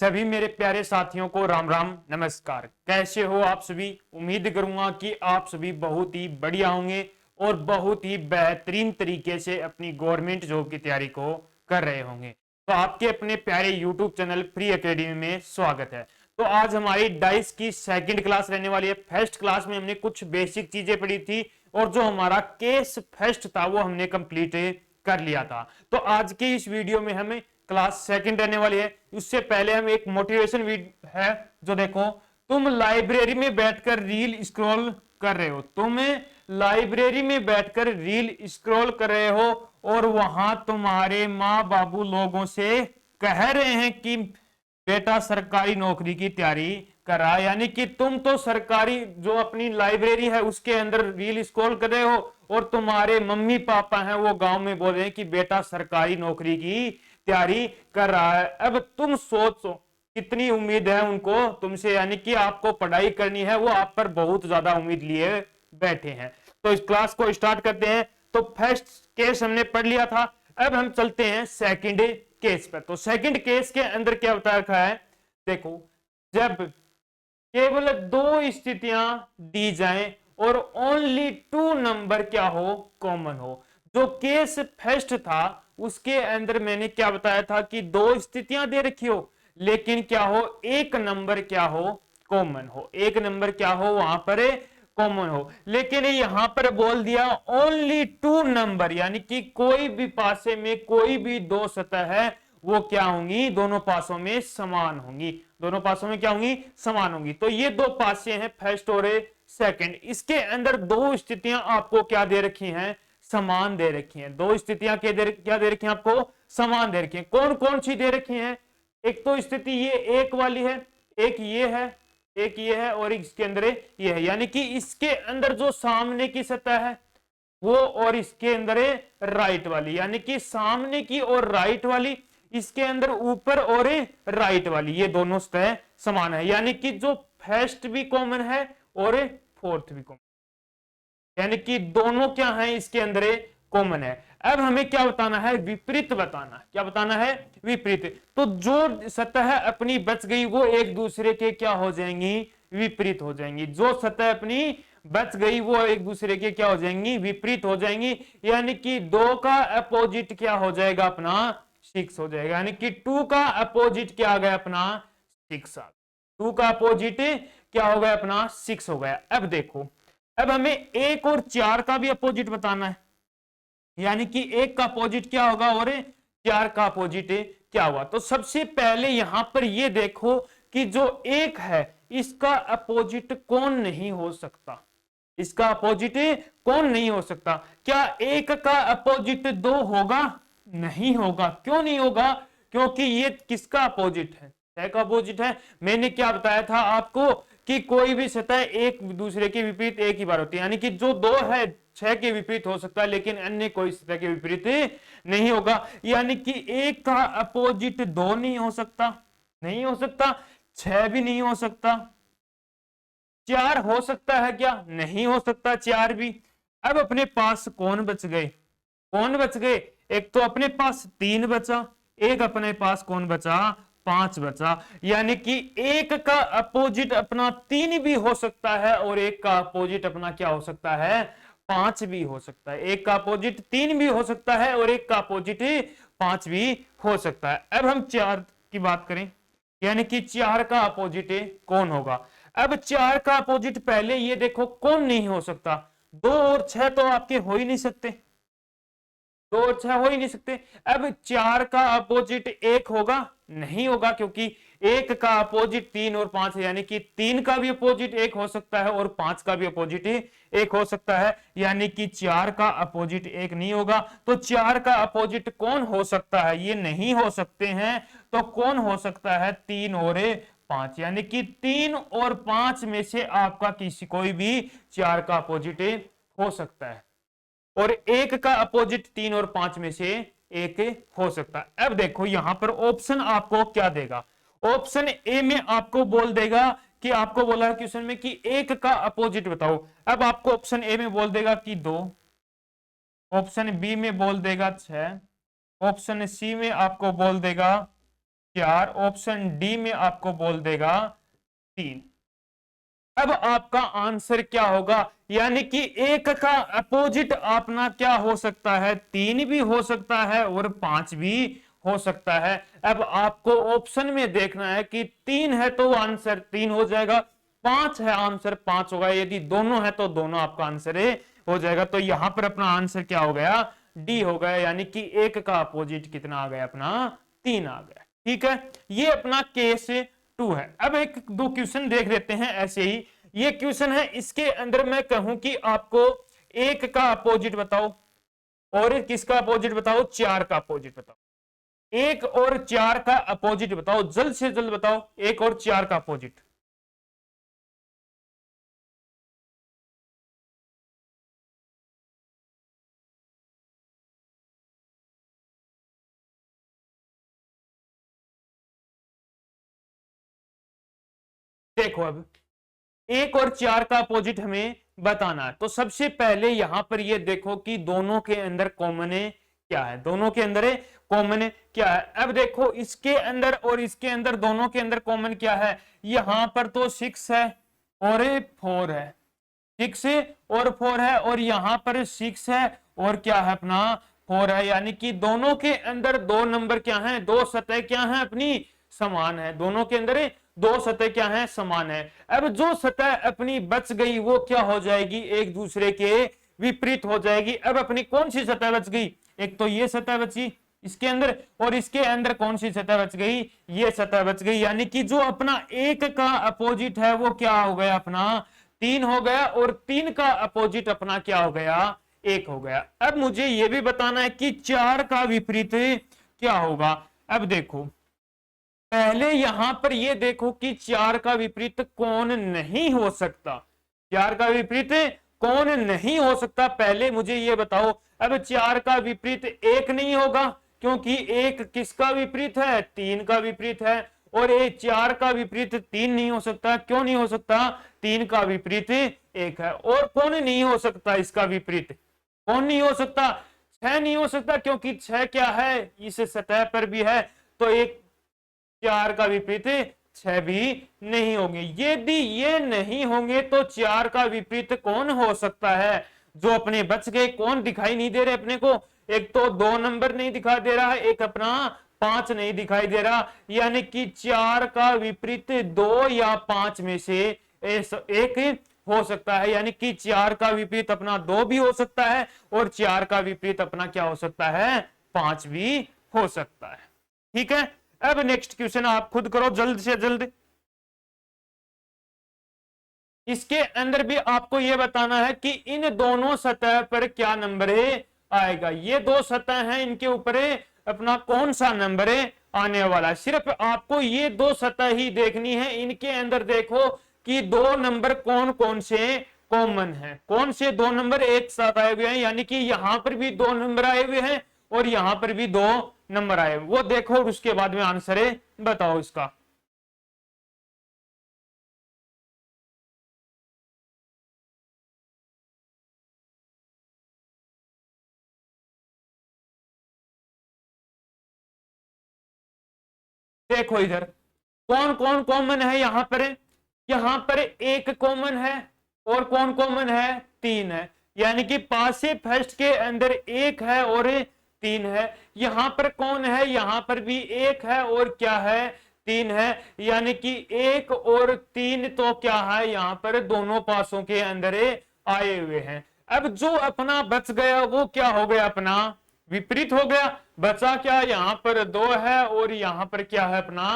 सभी मेरे प्यारे साथियों को राम राम नमस्कार। कैसे हो आप सभी? उम्मीद करूंगा कि आप सभी बहुत ही बढ़िया होंगे और बहुत ही बेहतरीन तरीके से अपनी गवर्नमेंट जॉब की तैयारी को कर रहे होंगे। तो आपके अपने प्यारे यूट्यूब चैनल फ्री एकेडमी में स्वागत है। तो आज हमारी डाइस की सेकंड क्लास रहने वाली है। फर्स्ट क्लास में हमने कुछ बेसिक चीजें पढ़ी थी और जो हमारा केस फर्स्ट था वो हमने कंप्लीट कर लिया था। तो आज के इस वीडियो में हमें क्लास सेकंड रहने वाली है। उससे पहले हम एक मोटिवेशन वीडियो है जो देखो, तुम लाइब्रेरी में बैठकर रील स्क्रॉल कर रहे हो। तुम लाइब्रेरी में बैठकर रील स्क्रॉल कर रहे हो और वहां तुम्हारे माँ बाबू लोगों से कह रहे हैं कि बेटा सरकारी नौकरी की तैयारी करा। यानी कि तुम तो सरकारी जो अपनी लाइब्रेरी है उसके अंदर रील स्क्रॉल कर रहे हो और तुम्हारे मम्मी पापा हैं वो गांव में बोल रहे हैं कि बेटा सरकारी नौकरी की तैयारी कर रहा है। अब तुम सोचो कितनी उम्मीद है उनको तुमसे, यानी कि आपको पढ़ाई करनी है, वो आप पर बहुत ज्यादा उम्मीद लिए बैठे हैं। तो इस क्लास को स्टार्ट करते हैं। तो फर्स्ट केस हमने पढ़ लिया था, अब हम चलते हैं सेकंड केस पर। तो सेकंड केस के अंदर क्या बता रखा है, देखो, जब केवल दो स्थितियां दी जाएं और ओनली टू नंबर क्या हो, कॉमन हो। जो केस फर्स्ट था उसके अंदर मैंने क्या बताया था कि दो स्थितियां दे रखी हो लेकिन क्या हो, एक नंबर क्या हो, कॉमन हो। एक नंबर क्या हो वहां पर कॉमन हो। लेकिन यहां पर बोल दिया ओनली टू नंबर, यानी कि कोई भी पासे में कोई भी दो सतह है वो क्या होंगी, दोनों पासों में समान होंगी। दोनों पासों में क्या होंगी, समान होंगी। तो ये दो पासे हैं फर्स्ट और सेकंड। इसके अंदर दो स्थितियां आपको क्या दे रखी हैं, समान दे रखी हैं। दो स्थितियां क्या दे रखी हैं आपको, समान दे रखी हैं। कौन कौन सी दे रखी हैं? एक तो स्थिति ये एक वाली है, एक ये है, एक ये है और इसके अंदर ये है। यानी कि इसके अंदर जो सामने की सतह है वो और इसके अंदर राइट वाली, यानी कि सामने की और राइट वाली, इसके अंदर ऊपर और राइट वाली, ये दोनों सतह समान है। यानी कि जो फर्स्ट भी कॉमन है और फोर्थ भी कॉमन, यानी कि दोनों क्या है इसके अंदर कॉमन है। अब हमें क्या बताना है, विपरीत बताना। क्या बताना है, विपरीत। तो जो सतह अपनी बच गई वो एक दूसरे के क्या हो जाएंगी, विपरीत हो जाएंगी। जो सतह अपनी बच गई वो एक दूसरे के क्या हो जाएंगी, विपरीत हो जाएंगी। यानी कि दो का अपोजिट क्या हो जाएगा अपना, सिक्स हो जाएगा। यानी कि टू का अपोजिट क्या आ गया अपना, सिक्स आ। टू का अपोजिट क्या हो गया अपना, सिक्स हो गया। अब देखो, अब हमें एक और चार का भी अपोजिट बताना है। यानी कि एक का अपोजिट क्या होगा और चार का अपोजिट क्या हुआ। तो सबसे पहले यहां पर ये देखो कि जो एक है इसका अपोजिट कौन नहीं हो सकता, इसका अपोजिट कौन नहीं हो सकता। क्या एक का अपोजिट दो होगा, नहीं होगा। क्यों नहीं होगा, क्योंकि ये किसका अपोजिट है, छह का अपोजिट है। मैंने क्या बताया था आपको कि कोई भी सतह एक दूसरे के विपरीत एक ही बार होती है। यानी कि जो दो है छह के विपरीत हो सकता है लेकिन अन्य कोई सतह के विपरीत नहीं होगा। यानी कि एक का अपोजिट दो नहीं हो सकता, नहीं हो सकता। छह भी नहीं हो सकता। चार हो सकता है क्या, नहीं हो सकता चार भी। अब अपने पास कौन बच गए, कौन बच गए? एक तो अपने पास तीन बचा, एक अपने पास कौन बचा, पांच बचा। यानी कि एक का अपोजिट अपना तीन भी हो सकता है और एक का अपोजिट अपना क्या हो सकता है, पांच भी हो सकता है। एक का अपोजिट तीन भी हो सकता है और एक का अपोजिट पांच भी हो सकता है। अब हम चार की बात करें, यानी कि चार का अपोजिट कौन होगा। अब चार का अपोजिट पहले ये देखो कौन नहीं हो सकता, दो और छह तो आपके हो ही नहीं सकते, दो और छह हो ही नहीं सकते। अब चार का अपोजिट एक होगा, नहीं होगा, क्योंकि एक का अपोजिट तीन और पांच है। यानी कि तीन का भी अपोजिट एक हो सकता है और पांच का भी अपोजिट एक हो सकता है। यानी कि चार का अपोजिट एक नहीं होगा। तो चार का अपोजिट कौन हो सकता है, ये नहीं हो सकते हैं। तो कौन हो सकता है, तीन और पांच। यानी कि तीन और पांच में से आपका किसी कोई भी चार का अपोजिट हो सकता है और एक का अपोजिट तीन और पांच में से एक हो सकता है। अब देखो यहां पर ऑप्शन आपको क्या देगा, ऑप्शन ए में आपको बोल देगा कि आपको बोला है क्वेश्चन में कि एक का अपोजिट बताओ। अब आपको ऑप्शन ए में बोल देगा कि दो, ऑप्शन बी में बोल देगा छह, ऑप्शन सी में आपको बोल देगा 4, ऑप्शन डी में आपको बोल देगा 3। अब आपका आंसर क्या होगा, यानी कि 1 का अपोजिट अपना क्या हो सकता है, 3 भी हो सकता है और 5 भी हो सकता है। अब आपको ऑप्शन में देखना है कि 3 है तो आंसर 3 हो जाएगा, 5 है आंसर 5 होगा, यदि दोनों है तो दोनों आपका आंसर हो जाएगा। तो यहां पर अपना आंसर क्या हो गया, डी हो गया, यानी कि 1 का अपोजिट कितना आ गया अपना, 3 आ गया। ठीक है, ये अपना केस 2 है। अब एक दो क्वेश्चन देख लेते हैं ऐसे ही। ये क्वेश्चन है, इसके अंदर मैं कहूं कि आपको 1 का अपोजिट बताओ और किसका अपोजिट बताओ, 4 का अपोजिट बताओ। 1 और 4 का अपोजिट बताओ, जल्द से जल्द बताओ, 1 और 4 का अपोजिट। देखो अब 1 और 4 का अपोजिट हमें बताना है, तो सबसे पहले यहां पर ये देखो कि दोनों के अंदर कॉमन है क्या है, दोनों के अंदर कॉमन है क्या है। अब देखो इसके अंदर और इसके अंदर, दोनों के अंदर कॉमन क्या है, यहां पर तो 6 है और 4 है, 6 और 4 है, और यहां पर 6 है और क्या है अपना 4 है, यानी कि दोनों के अंदर दो नंबर क्या है, दो सतह क्या है अपनी समान है, दोनों के अंदर दो सतह क्या है, समान है। अब जो सतह अपनी बच गई वो क्या हो जाएगी, एक दूसरे के विपरीत हो जाएगी। अब अपनी कौन सी सतह बच गई, एक तो ये सतह बची इसके अंदर, और इसके अंदर कौन सी सतह बच गई, ये सतह बच गई, यानी कि जो अपना 1 का अपोजिट है वो क्या हो गया अपना 3 हो गया, और 3 का अपोजिट अपना क्या हो गया, 1 हो गया। अब मुझे यह भी बताना है कि 4 का विपरीत क्या होगा। अब देखो पहले यहां पर ये देखो कि 4 का विपरीत कौन नहीं हो सकता, 4 का विपरीत कौन नहीं हो सकता, पहले मुझे ये बताओ। अब 4 का विपरीत 1 नहीं होगा, क्योंकि 1 किसका विपरीत है, 3 का विपरीत है, और ये 4 का विपरीत 3 नहीं हो सकता, क्यों नहीं हो सकता, 3 का विपरीत 1 है। और कौन नहीं हो सकता इसका विपरीत, कौन नहीं हो सकता, 6 नहीं हो सकता, क्योंकि 6 क्या है इस सतह पर भी है, तो एक 4 का विपरीत 6 भी नहीं होंगे। यदि ये नहीं होंगे तो 4 का विपरीत कौन हो सकता है, जो अपने बच गए, कौन दिखाई नहीं दे रहे अपने को, एक तो 2 नंबर नहीं दिखाई दे रहा है, एक अपना 5 नहीं दिखाई दे रहा, यानी कि 4 का विपरीत 2 या 5 में से एक हो सकता है, यानी कि 4 का विपरीत अपना 2 भी हो सकता है, और 4 का विपरीत अपना क्या हो सकता है, 5 भी हो सकता है। ठीक है, अब नेक्स्ट क्वेश्चन आप खुद करो जल्द से जल्द। इसके अंदर भी आपको यह बताना है कि इन दोनों सतह पर क्या नंबर आएगा, ये दो सतह हैं, इनके ऊपर अपना कौन सा नंबर आने वाला है। सिर्फ आपको ये दो सतह ही देखनी है, इनके अंदर देखो कि दो नंबर कौन कौन से कॉमन है, कौन से दो नंबर एक साथ आए हुए हैं, यानी कि यहां पर भी दो नंबर आए हुए हैं और यहां पर भी दो नंबर आए, वो देखो और उसके बाद में आंसर बताओ इसका। देखो इधर कौन कौन कॉमन है, यहां पर एक कॉमन है, और कौन कॉमन है, 3 है, यानी कि पास से फर्स्ट के अंदर 1 है और 3 है। यहां पर कौन है, यहां पर भी 1 है और क्या है, 3 है, यानी कि 1 और 3 तो क्या है, यहां पर दोनों पासों के अंदर आए हुए हैं। अब जो अपना बच गया वो क्या हो गया, अपना विपरीत हो गया, बचा क्या, यहां पर 2 है और यहां पर क्या है अपना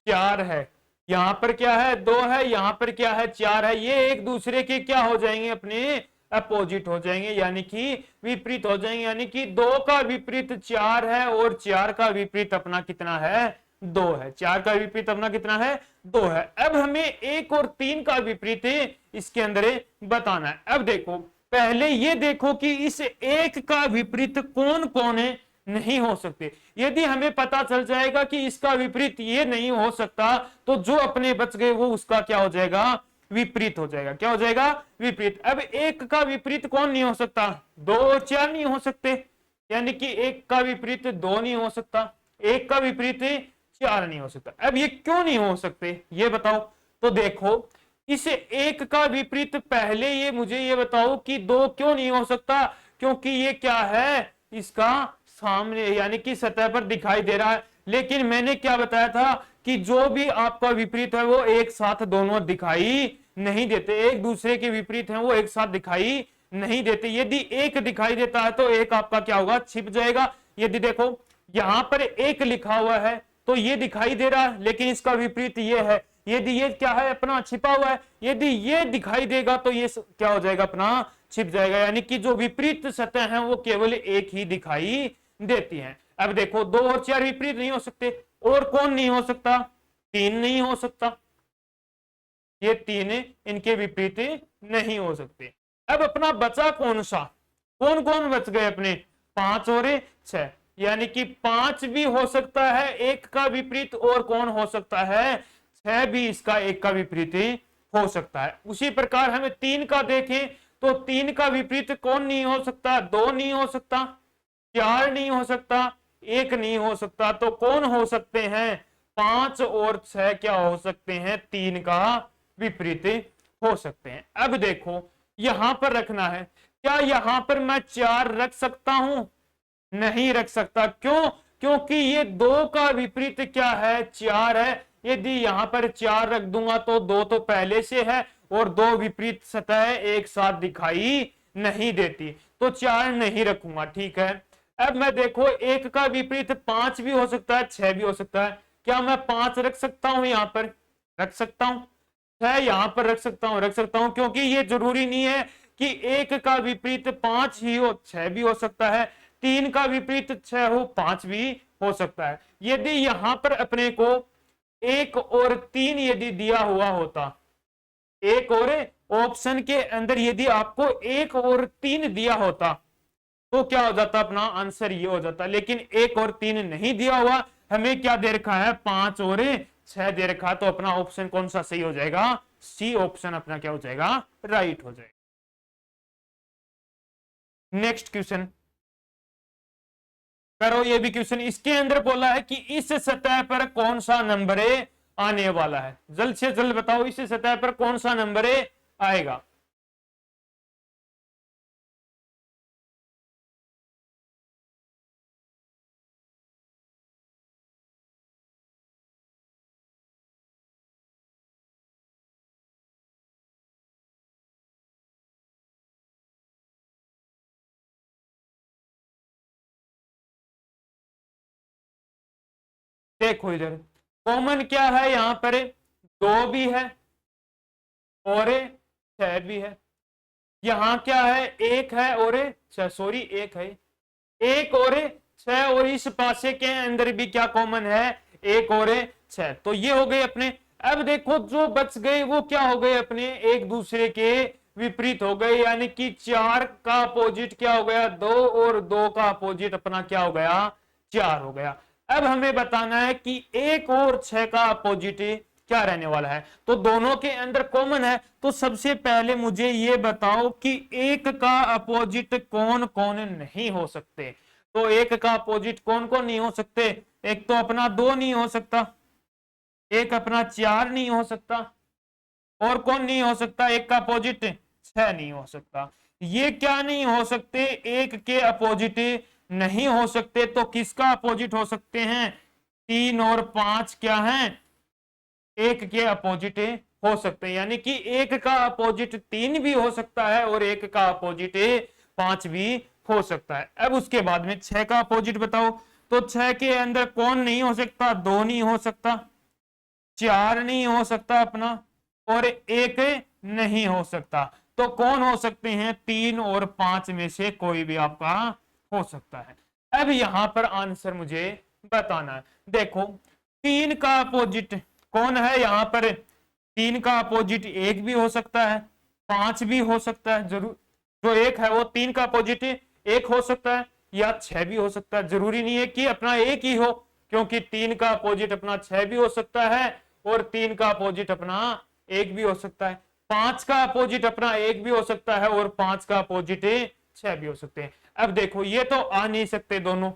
4 है, यहां पर क्या है 2 है, यहां पर क्या है 4 है, ये एक दूसरे के क्या हो जाएंगे, अपने अपोजिट हो जाएंगे, यानी कि विपरीत हो जाएंगे, यानी कि 2 का विपरीत 4 है और 4 का विपरीत अपना कितना है, 2 है, 4 का विपरीत अपना कितना है, 2 है। अब हमें 1 और 3 का विपरीत इसके अंदर बताना है। अब देखो पहले ये देखो कि इस 1 का विपरीत कौन कौन है, नहीं हो सकते। यदि हमें पता चल जाएगा कि इसका विपरीत ये नहीं हो सकता, तो जो अपने बच गए वो उसका क्या हो जाएगा, विपरीत हो जाएगा, क्या हो जाएगा, विपरीत। अब 1 का विपरीत कौन नहीं हो सकता, 2 और 4 नहीं हो सकते, यानी कि 1 का विपरीत 2 नहीं हो सकता, 1 का विपरीत 4 नहीं हो सकता। अब ये क्यों नहीं हो सकते ये बताओ। तो देखो इस 1 का विपरीत पहले ये मुझे ये बताओ कि 2 क्यों नहीं हो सकता, क्योंकि ये क्या है, इसका सामने यानी कि सतह पर दिखाई दे रहा है। लेकिन मैंने क्या बताया था कि जो भी आपका विपरीत है वो एक साथ दोनों दिखाई नहीं देते, एक दूसरे के विपरीत हैं वो एक साथ दिखाई नहीं देते। यदि एक दिखाई देता है तो एक आपका क्या होगा, छिप जाएगा। यदि देखो यहां पर एक लिखा हुआ है तो ये दिखाई दे रहा है, लेकिन इसका विपरीत ये है। यदि ये क्या है, अपना छिपा हुआ है, यदि ये दिखाई देगा तो ये क्या हो जाएगा, अपना छिप जाएगा। यानी कि जो विपरीत सतह है वो केवल एक ही दिखाई देती है। अब देखो 2 और 4 विपरीत नहीं हो सकते, और कौन नहीं हो सकता, 3 नहीं हो सकता, ये 3 इनके विपरीत नहीं हो सकते। अब अपना बचा कौन सा, कौन कौन बच गए अपने, 5 और 6, यानी कि 5 भी हो सकता है 1 का विपरीत, और कौन हो सकता है, 6 भी इसका 1 का विपरीत हो सकता है। उसी प्रकार हमें 3 का देखें तो 3 का विपरीत कौन नहीं हो सकता, 2 नहीं हो सकता, 4 नहीं हो सकता, 1 नहीं हो सकता, तो कौन हो सकते हैं, 5 और 6 क्या हो सकते हैं, 3 का विपरीत हो सकते हैं। अब देखो यहां पर रखना है, क्या यहां पर मैं 4 रख सकता हूं, नहीं रख सकता। क्यों, क्योंकि ये 2 का विपरीत क्या है, 4 है। यदि यहां पर 4 रख दूंगा तो 2 तो पहले से है, और 2 विपरीत सतह एक साथ दिखाई नहीं देती, तो 4 नहीं रखूंगा। ठीक है, अब मैं देखो 1 का विपरीत 5 भी हो सकता है, 6 भी हो सकता है। क्या मैं 5 रख सकता हूं, यहां पर रख सकता हूं, 6 यहां पर रख सकता हूं, रख सकता हूं, क्योंकि ये जरूरी नहीं है कि 1 का विपरीत 5 ही हो, 6 भी हो सकता है, 3 का विपरीत 6 हो, 5 भी हो सकता है। यदि यहां पर अपने को 1 और 3 यदि दिया हुआ होता, 1 और ऑप्शन के अंदर यदि आपको 1 और 3 दिया होता तो क्या हो जाता, अपना आंसर ये हो जाता। लेकिन 1 और 3 नहीं दिया हुआ, हमें क्या दे रखा है, 5 और 6 दे रखा, तो अपना ऑप्शन कौन सा सही हो जाएगा, सी ऑप्शन अपना क्या हो जाएगा, राइट हो जाएगा। नेक्स्ट क्वेश्चन करो, ये भी क्वेश्चन इसके अंदर बोला है कि इस सतह पर कौन सा नंबर आने वाला है, जल्द से जल्द बताओ इस सतह पर कौन सा नंबर आएगा। देखो इधर कॉमन क्या है, यहां पर 2 भी है और 6 भी है। यहां क्या है, 1 है और 6, सॉरी 1 है, 1 और 6, और इस पासे के अंदर भी क्या कॉमन है, 1 और 6, तो ये हो गए अपने। अब देखो जो बच गए वो क्या हो गए, अपने एक दूसरे के विपरीत हो गए, यानी कि 4 का अपोजिट क्या हो गया, 2, और 2 का अपोजिट अपना क्या हो गया, 4 हो गया। अब हमें बताना है कि 1 और 6 का अपोजिट क्या रहने वाला है, तो दोनों के अंदर कॉमन है। तो सबसे पहले मुझे ये बताओ कि 1 का अपोजिट कौन कौन नहीं हो सकते, तो 1 का अपोजिट कौन कौन नहीं हो सकते, एक तो अपना 2 नहीं हो सकता, एक अपना 4 नहीं हो सकता, और कौन नहीं हो सकता, 1 का अपोजिट 6 नहीं हो सकता। ये क्या नहीं हो सकते, 1 के अपोजिट नहीं हो सकते, तो किसका अपोजिट हो सकते हैं, 3 और 5 क्या हैं, 1 के अपोजिट हो सकते हैं। यानी कि 1 का अपोजिट 3 भी हो सकता है और 1 का अपोजिट 5 भी हो सकता है। अब उसके बाद में 6 का अपोजिट बताओ, तो 6 के अंदर कौन नहीं हो सकता, 2 नहीं हो सकता, 4 नहीं हो सकता अपना, और 1 नहीं हो सकता, तो कौन हो सकते हैं, 3 और 5 में से कोई भी आपका हो सकता है। अब यहां पर आंसर मुझे बताना है। देखो 3 का अपोजिट कौन है, यहां पर 3 का अपोजिट 1 भी हो सकता है, 5 भी हो सकता है, जरूर जो 1 है वो 3 का अपोजिट 1 हो सकता है या 6 भी हो सकता है, जरूरी नहीं है कि अपना 1 ही हो, क्योंकि 3 का अपोजिट अपना 6 भी हो सकता है और 3 का अपोजिट अपना 1 भी हो सकता है, 5 का अपोजिट अपना 1 भी हो सकता है और 5 का अपोजिट 6 भी हो सकते हैं। अब देखो ये तो आ नहीं सकते, दोनों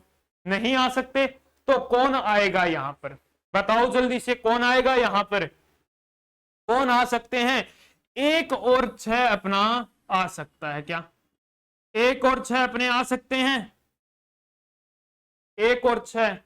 नहीं आ सकते, तो कौन आएगा यहां पर बताओ जल्दी से कौन आएगा यहां पर, कौन आ सकते हैं? 1 और 6 अपना आ सकता है क्या? 1 और 6 अपने आ सकते हैं, 1 और 6।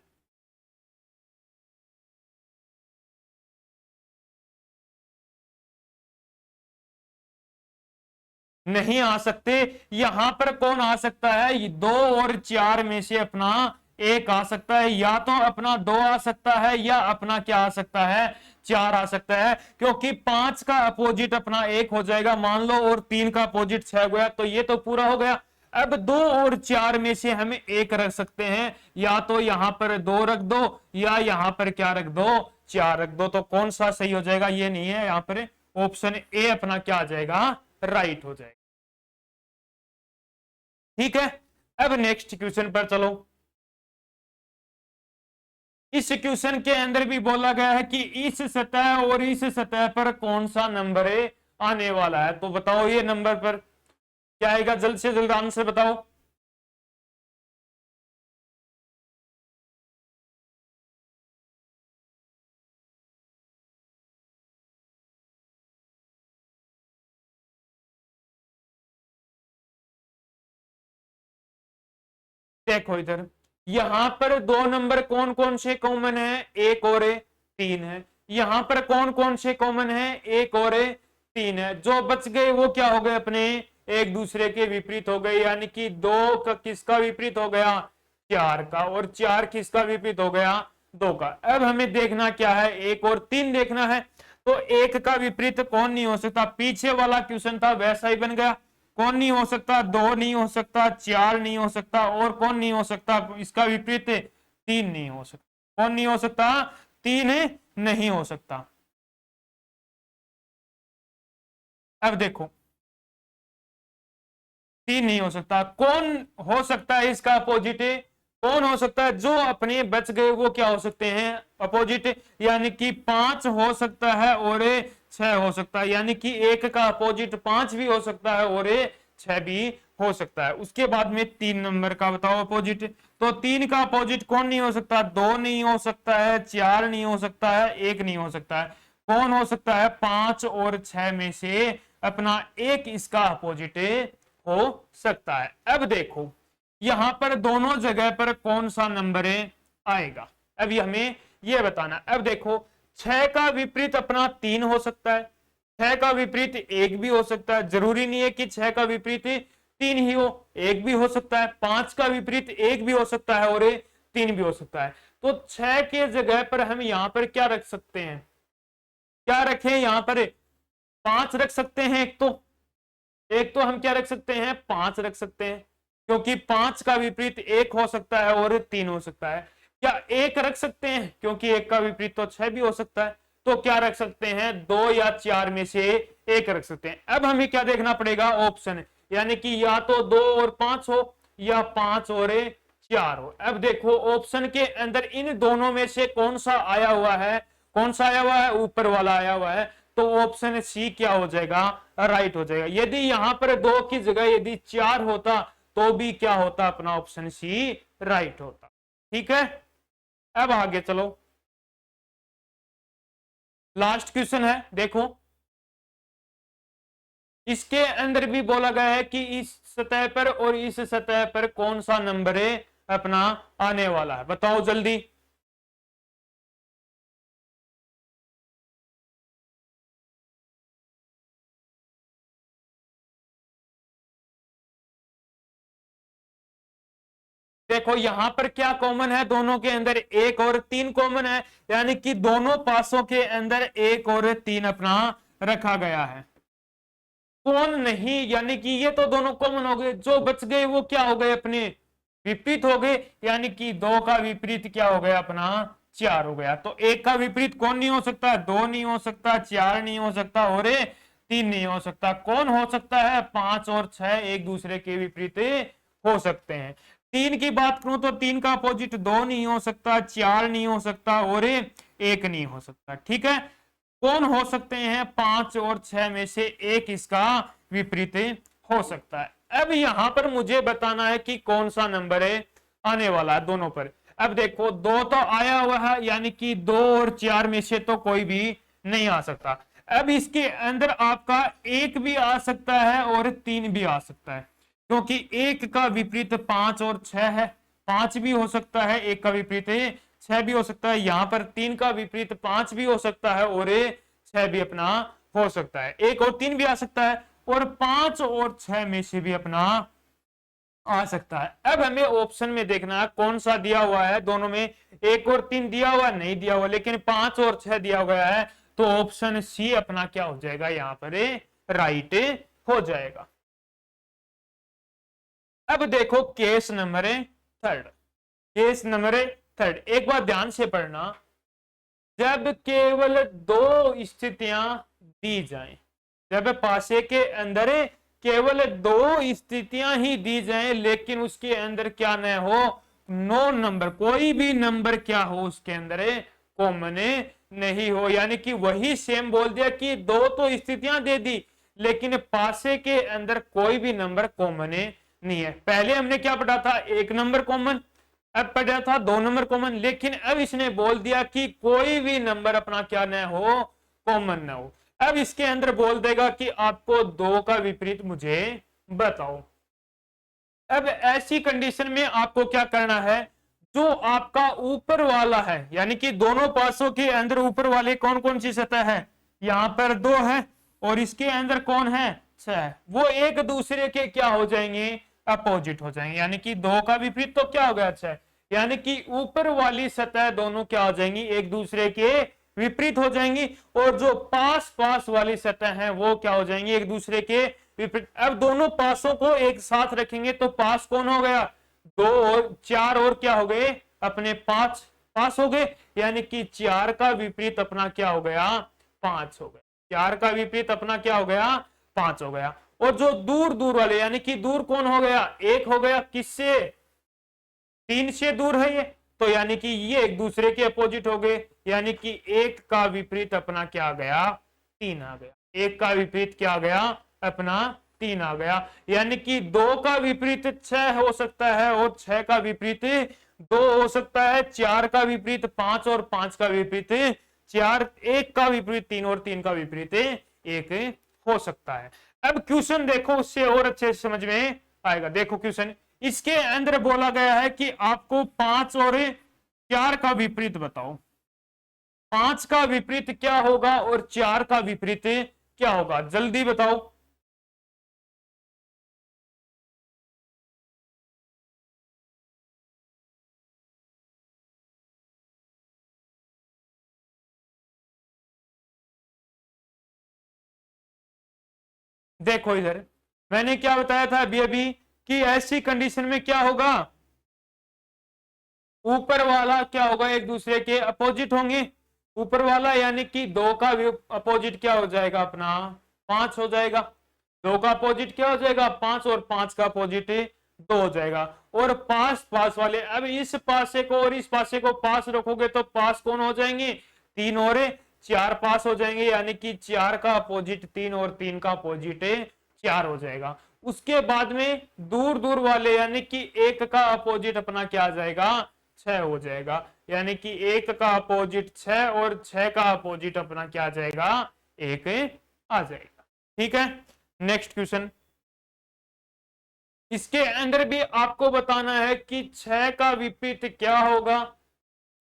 नहीं आ सकते। यहां पर कौन आ सकता है? 2 और 4 में से अपना एक आ सकता है, या तो अपना 2 आ सकता है या अपना क्या आ सकता है? 4 आ सकता है, क्योंकि 5 का अपोजिट अपना 1 हो जाएगा मान लो, और 3 का अपोजिट 6 हो गया, तो ये तो पूरा हो गया। अब 2 और 4 में से हम एक रख सकते हैं, या तो यहां पर 2 रख दो या यहां पर क्या रख दो? 4 रख दो। तो कौन सा सही हो जाएगा? ये नहीं है, यहां पर ऑप्शन ए अपना क्या आ जाएगा? राइट हो जाएगा। ठीक है, अब नेक्स्ट क्वेश्चन पर चलो। इस क्वेश्चन के अंदर भी बोला गया है कि इस सतह और इस सतह पर कौन सा नंबर आने वाला है। तो बताओ ये नंबर पर क्या आएगा? जल्द से जल्द आंसर बताओ। देखो इधर, यहां पर 2 नंबर कौन कौन से कॉमन है? 1 और 3 है। यहां पर कौन कौन से कॉमन है? 1 और 3 है। जो बच गए वो क्या हो गए? अपने एक दूसरे के विपरीत हो गए, यानी कि 2 का किसका विपरीत हो गया? 4 का। और 4 किसका विपरीत हो गया? 2 का। अब हमें देखना क्या है? 1 और 3 देखना है। तो 1 का विपरीत कौन नहीं हो सकता? पीछे वाला क्वेश्चन था वैसा ही बन गया। कौन नहीं हो सकता? 2 नहीं हो सकता, 4 नहीं हो सकता, और कौन नहीं हो सकता इसका विपरीत? 3 नहीं हो सकता। कौन नहीं हो सकता? 3 नहीं हो सकता। अब देखो, 3 नहीं हो सकता। कौन हो सकता है इसका अपोजिट? कौन हो सकता है? जो अपने बच गए वो क्या हो सकते हैं? अपोजिट। यानी कि 5 हो सकता है और 6 हो सकता है, यानी कि 1 का अपोजिट 5 भी हो सकता है और 6 भी हो सकता है। उसके बाद में 3 नंबर का बताओ अपोजिट। तो 3 का अपोजिट कौन नहीं हो सकता? 2 नहीं हो सकता है, 4 नहीं हो सकता है, 1 नहीं हो सकता है। कौन हो सकता है? 5 और 6 में से अपना एक इसका अपोजिट हो सकता है। अब देखो, यहां पर दोनों जगह पर कौन सा नंबर आएगा, अब हमें यह बताना। अब देखो, 6 का विपरीत अपना 3 हो सकता है, 6 का विपरीत 1 भी हो सकता है। जरूरी नहीं है कि 6 का विपरीत 3 ही हो, 1 भी हो सकता है। 5 का विपरीत 1 भी हो सकता है और 3 भी हो सकता है। तो 6 के जगह पर हम यहां पर क्या रख सकते हैं? क्या रखें यहां पर? 5 रख सकते हैं। एक तो हम क्या रख सकते हैं? 5 रख सकते हैं, क्योंकि 5 का विपरीत 1 हो सकता है और 3 हो सकता है। क्या 1 रख सकते हैं? क्योंकि 1 का विपरीत तो 6 भी हो सकता है। तो क्या रख सकते हैं? 2 या 4 में से 1 रख सकते हैं। अब हमें क्या देखना पड़ेगा? ऑप्शन, यानी कि या तो 2 और 5 हो या 5 और 4 हो। अब देखो, ऑप्शन के अंदर इन दोनों में से कौन सा आया हुआ है? कौन सा आया हुआ है? ऊपर वाला आया हुआ है। तो ऑप्शन सी क्या हो जाएगा? राइट हो जाएगा। यदि यहां पर 2 की जगह यदि 4 होता तो भी क्या होता? अपना ऑप्शन सी राइट होता। ठीक है, अब आगे चलो। लास्ट क्वेश्चन है, देखो। इसके अंदर भी बोला गया है कि इस सतह पर और इस सतह पर कौन सा नंबर अपना आने वाला है। बताओ जल्दी। देखो, यहां पर क्या कॉमन है? दोनों के अंदर 1 और 3 कॉमन है, यानी कि दोनों पासों के अंदर 1 और 3 अपना रखा गया है। कौन नहीं, यानी कि ये तो दोनों कॉमन हो गए। जो बच गए वो क्या हो गए? अपने विपरीत हो गए, यानी कि 2 का विपरीत क्या हो गया? अपना 4 हो गया। तो 1 का विपरीत कौन नहीं हो सकता? 2 नहीं हो सकता, 4 नहीं हो सकता और 3 नहीं हो सकता। कौन हो सकता है? 5 और 6 एक दूसरे के विपरीत हो सकते हैं। 3 की बात करूं तो 3 का अपोजिट 2 नहीं हो सकता, 4 नहीं हो सकता और 1 नहीं हो सकता। ठीक है, कौन हो सकते हैं? 5 और 6 में से एक इसका विपरीत हो सकता है। अब यहां पर मुझे बताना है कि कौन सा नंबर आने वाला है दोनों पर। अब देखो दो तो आया हुआ है, यानी कि 2 और 4 में से तो कोई भी नहीं आ सकता। अब इसके अंदर आपका 1 भी आ सकता है और 3 भी आ सकता है, क्योंकि 1 का विपरीत 5 और 6 है। 5 भी हो सकता है, 1 का विपरीत 6 भी हो सकता है। यहां पर 3 का विपरीत 5 भी हो सकता है और 6 भी अपना हो सकता है। 1 और 3 भी आ सकता है और 5 और 6 में से भी अपना आ सकता है। अब हमें ऑप्शन में देखना है कौन सा दिया हुआ है। दोनों में 1 और 3 दिया हुआ नहीं दिया हुआ, लेकिन 5 और 6 दिया गया है, तो ऑप्शन सी अपना क्या हो जाएगा, यहां पर राइट हो जाएगा। अब देखो केस नंबर 3। केस नंबर 3, एक बार ध्यान से पढ़ना। जब केवल 2 स्थितियां दी जाएं, जब पासे के अंदर केवल 2 स्थितियां ही दी जाएं, लेकिन उसके अंदर क्या न हो, नो नंबर, कोई भी नंबर क्या हो उसके अंदर कॉमन नहीं हो। यानी कि वही सेम बोल दिया कि 2 तो स्थितियां दे दी, लेकिन पासे के अंदर कोई भी नंबर कॉमन नहीं है। पहले हमने क्या पढ़ा था, 1 नंबर कॉमन, अब पढ़ा था 2 नंबर कॉमन, लेकिन अब इसने बोल दिया कि कोई भी नंबर अपना क्या न हो, कॉमन ना हो। अब इसके अंदर बोल देगा कि आपको 2 का विपरीत मुझे बताओ। अब ऐसी कंडीशन में आपको क्या करना है, जो आपका ऊपर वाला है, यानी कि दोनों पासों के अंदर ऊपर वाले कौन कौन सी सतह है, यहां पर 2 है और इसके अंदर कौन है, 6 है, वो एक दूसरे के क्या हो जाएंगे, अपोजिट हो जाएंगे। यानी कि 2 का विपरीत तो क्या हो गया, 6, यानी कि ऊपर वाली सतह दोनों क्या हो जाएंगी, एक दूसरे के विपरीत हो जाएंगी, और जो पास पास वाली सतह है वो क्या हो जाएंगी, एक दूसरे के विपरीत। अब दोनों पासों को एक साथ रखेंगे तो पास कौन हो गया, 2 और 4 और क्या हो गए, अपने 5 पास हो गए। यानी कि 4 का विपरीत अपना क्या हो गया, 5 हो गया। 4 का विपरीत अपना क्या हो गया, 5 हो गया। और जो दूर दूर वाले, यानी कि दूर कौन हो गया, 1 हो गया, किससे, 3 से दूर है ये, तो यानी कि ये एक दूसरे के अपोजिट हो गए। यानी कि 1 का विपरीत अपना क्या आ गया, 3 आ गया। 1 का विपरीत क्या आ गया, अपना 3 आ गया। यानी कि 2 का विपरीत 6 हो सकता है और 6 का विपरीत 2 हो सकता है। 4 का विपरीत 5 और 5 का विपरीत 4, 1 का विपरीत 3 और 3 का विपरीत 1 हो सकता है। अब क्वेश्चन देखो, उससे और अच्छे से समझ में आएगा। देखो क्वेश्चन, इसके अंदर बोला गया है कि आपको 5 और 4 का विपरीत बताओ। 5 का विपरीत क्या होगा और 4 का विपरीत क्या होगा, जल्दी बताओ। देखो इधर मैंने क्या बताया था अभी अभी, कि ऐसी कंडीशन में क्या होगा, ऊपर वाला क्या होगा, एक दूसरे के अपोजिट होंगे। ऊपर वाला यानी कि 2 का अपोजिट क्या हो जाएगा, अपना 5 हो जाएगा। 2 का अपोजिट क्या हो जाएगा, 5, और 5 का अपोजिट 2 हो जाएगा। और पास पास वाले, अब इस पासे को और इस पासे को पास रखोगे तो पास कौन हो जाएंगे, 3 और 4 पास हो जाएंगे। यानी कि 4 का अपोजिट 3 और 3 का अपोजिट 4 हो जाएगा। उसके बाद में दूर दूर वाले, यानी कि 1 का अपोजिट अपना क्या आ जाएगा, 6 हो जाएगा। यानी कि 1 का अपोजिट 6 और 6 का अपोजिट अपना क्या आ जाएगा, 1 आ जाएगा। ठीक है, नेक्स्ट क्वेश्चन। इसके अंदर भी आपको बताना है कि 6 का विपरीत क्या होगा,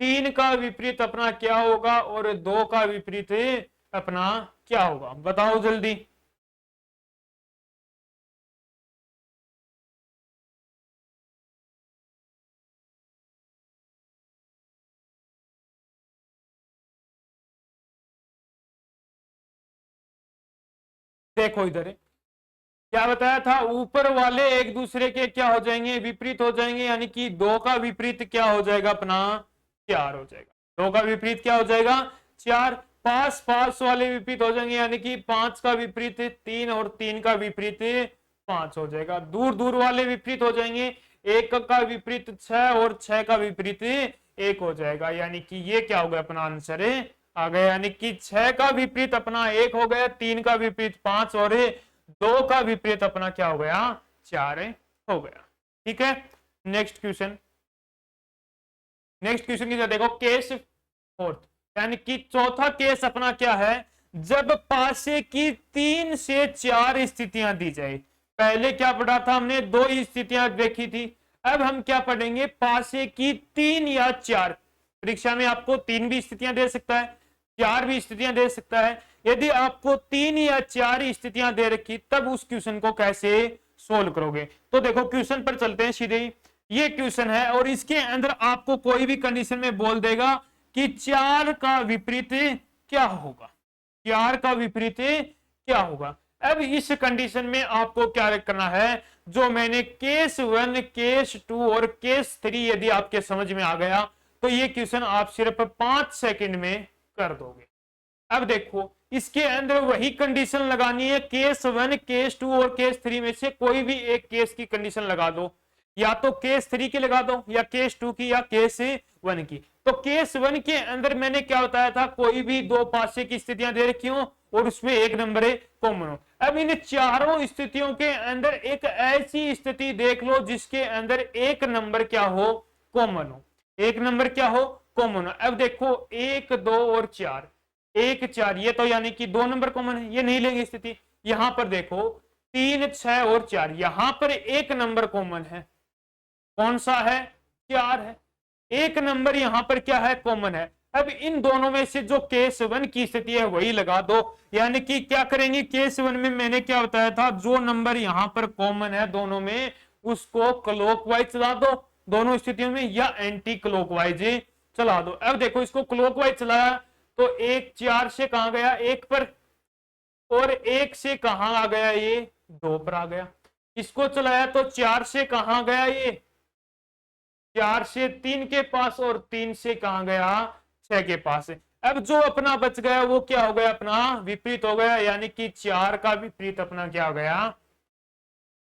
3 का विपरीत अपना क्या होगा और 2 का विपरीत अपना क्या होगा, बताओ जल्दी। देखो इधर क्या बताया था, ऊपर वाले एक दूसरे के क्या हो जाएंगे, विपरीत हो जाएंगे। यानी कि 2 का विपरीत क्या हो जाएगा, अपना 4 हो जाएगा। 2 का विपरीत क्या हो जाएगा, 4। पास पास वाले विपरीत हो जाएंगे, यानी कि 5 का विपरीत 3 और 3 का विपरीत 5 हो जाएगा। दूर दूर वाले विपरीत हो जाएंगे, 1 का विपरीत 6 और 6 का विपरीत 1 हो जाएगा। यानी कि ये क्या हो गया, अपना आंसर आ गया। यानी कि 6 का विपरीत अपना 1 हो गया, 3 का विपरीत 5 और 2 का विपरीत अपना क्या हो गया, 4 हो गया। ठीक है, नेक्स्ट क्वेश्चन। नेक्स्ट क्वेश्चन की देखो केस फोर्थ, यानी कि चौथा केस अपना क्या है, जब पासे की 3 से 4 स्थितियां दी जाए। पहले क्या पढ़ा था हमने, 2 स्थितियां देखी थी। अब हम क्या पढ़ेंगे, पासे की 3 या 4। परीक्षा में आपको 3 भी स्थितियां दे सकता है, 4 भी स्थितियां दे सकता है। यदि आपको 3 या 4 स्थितियां दे रखी, तब उस क्वेश्चन को कैसे सोल्व करोगे। तो देखो क्वेश्चन पर चलते हैं सीधे ही। ये क्वेश्चन है और इसके अंदर आपको कोई भी कंडीशन में बोल देगा कि 4 का विपरीत क्या होगा, 4 का विपरीत क्या होगा। अब इस कंडीशन में आपको क्या करना है, जो मैंने केस 1, केस 2 और केस 3 यदि आपके समझ में आ गया, तो ये क्वेश्चन आप सिर्फ 5 सेकंड में कर दोगे। अब देखो इसके अंदर वही कंडीशन लगानी है, केस 1, केस 2 और केस 3 में से कोई भी एक केस की कंडीशन लगा दो, या तो केस 3 की लगा दो, या केस 2 की, या केस 1 की। तो केस 1 के अंदर मैंने क्या बताया था, कोई भी 2 पासे की स्थितियां दे रखी हो और उसमें एक नंबर कॉमन हो। अब इन चारों स्थितियों के अंदर एक ऐसी स्थिति देख लो जिसके अंदर एक नंबर क्या हो, कॉमन हो, एक नंबर क्या हो, कॉमन हो। अब देखो 1, 2 और 4, 1, 4 ये तो यानी कि 2 नंबर कॉमन है, ये नहीं लेंगे स्थिति। यहां पर देखो 3, 6 और 4, यहां पर एक नंबर कॉमन है, कौन सा है, 4 है। एक नंबर यहां पर क्या है, कॉमन है। अब इन दोनों में से जो केस 1 की स्थिति है वही लगा दो, यानी कि क्या करेंगे, केस 1 में मैंने क्या बताया था, जो नंबर यहां पर कॉमन है दोनों में, उसको क्लॉकवाइज चला दो दोनों स्थितियों में, या एंटी क्लॉकवाइज चला दो। अब देखो इसको क्लॉकवाइज चलाया तो 1 4 से कहां गया, 1 पर, और 1 से कहां आ गया, ये 2 पर आ गया। इसको चलाया तो 4 से कहां गया, ये 4 से 3 के पास, और 3 से कहां गया, 6 के पास। अब जो अपना बच गया वो क्या हो गया, अपना विपरीत हो गया, यानी कि 4 का विपरीत अपना क्या हो गया,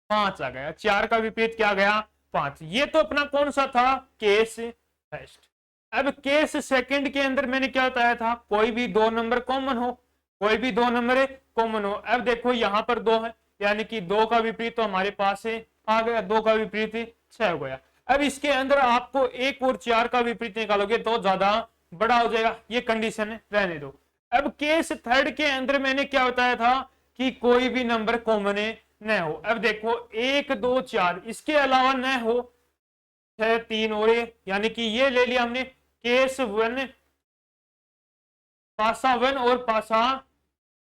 5 आ गया। 4 का विपरीत क्या गया, 5। ये तो अपना कौन सा था, केस फर्स्ट। अब केस सेकंड के अंदर मैंने क्या बताया था, कोई भी 2 नंबर कॉमन हो, कोई भी 2 नंबर कॉमन हो। अब देखो यहां पर 2 है, यानी कि 2 का विपरीत तो हमारे पास आ गया, 2 का विपरीत 6 हो गया। अब इसके अंदर आपको 1 और 4 का विपरीत निकालोगे तो ज्यादा बड़ा हो जाएगा, ये कंडीशन रहने दो। अब केस थर्ड के अंदर मैंने क्या बताया था कि कोई भी नंबर कॉमन न हो। अब देखो 1, 2, 4 इसके अलावा न हो, 6, 3 और यानी कि ये ले लिया हमने केस 1, पासा 1 और पासा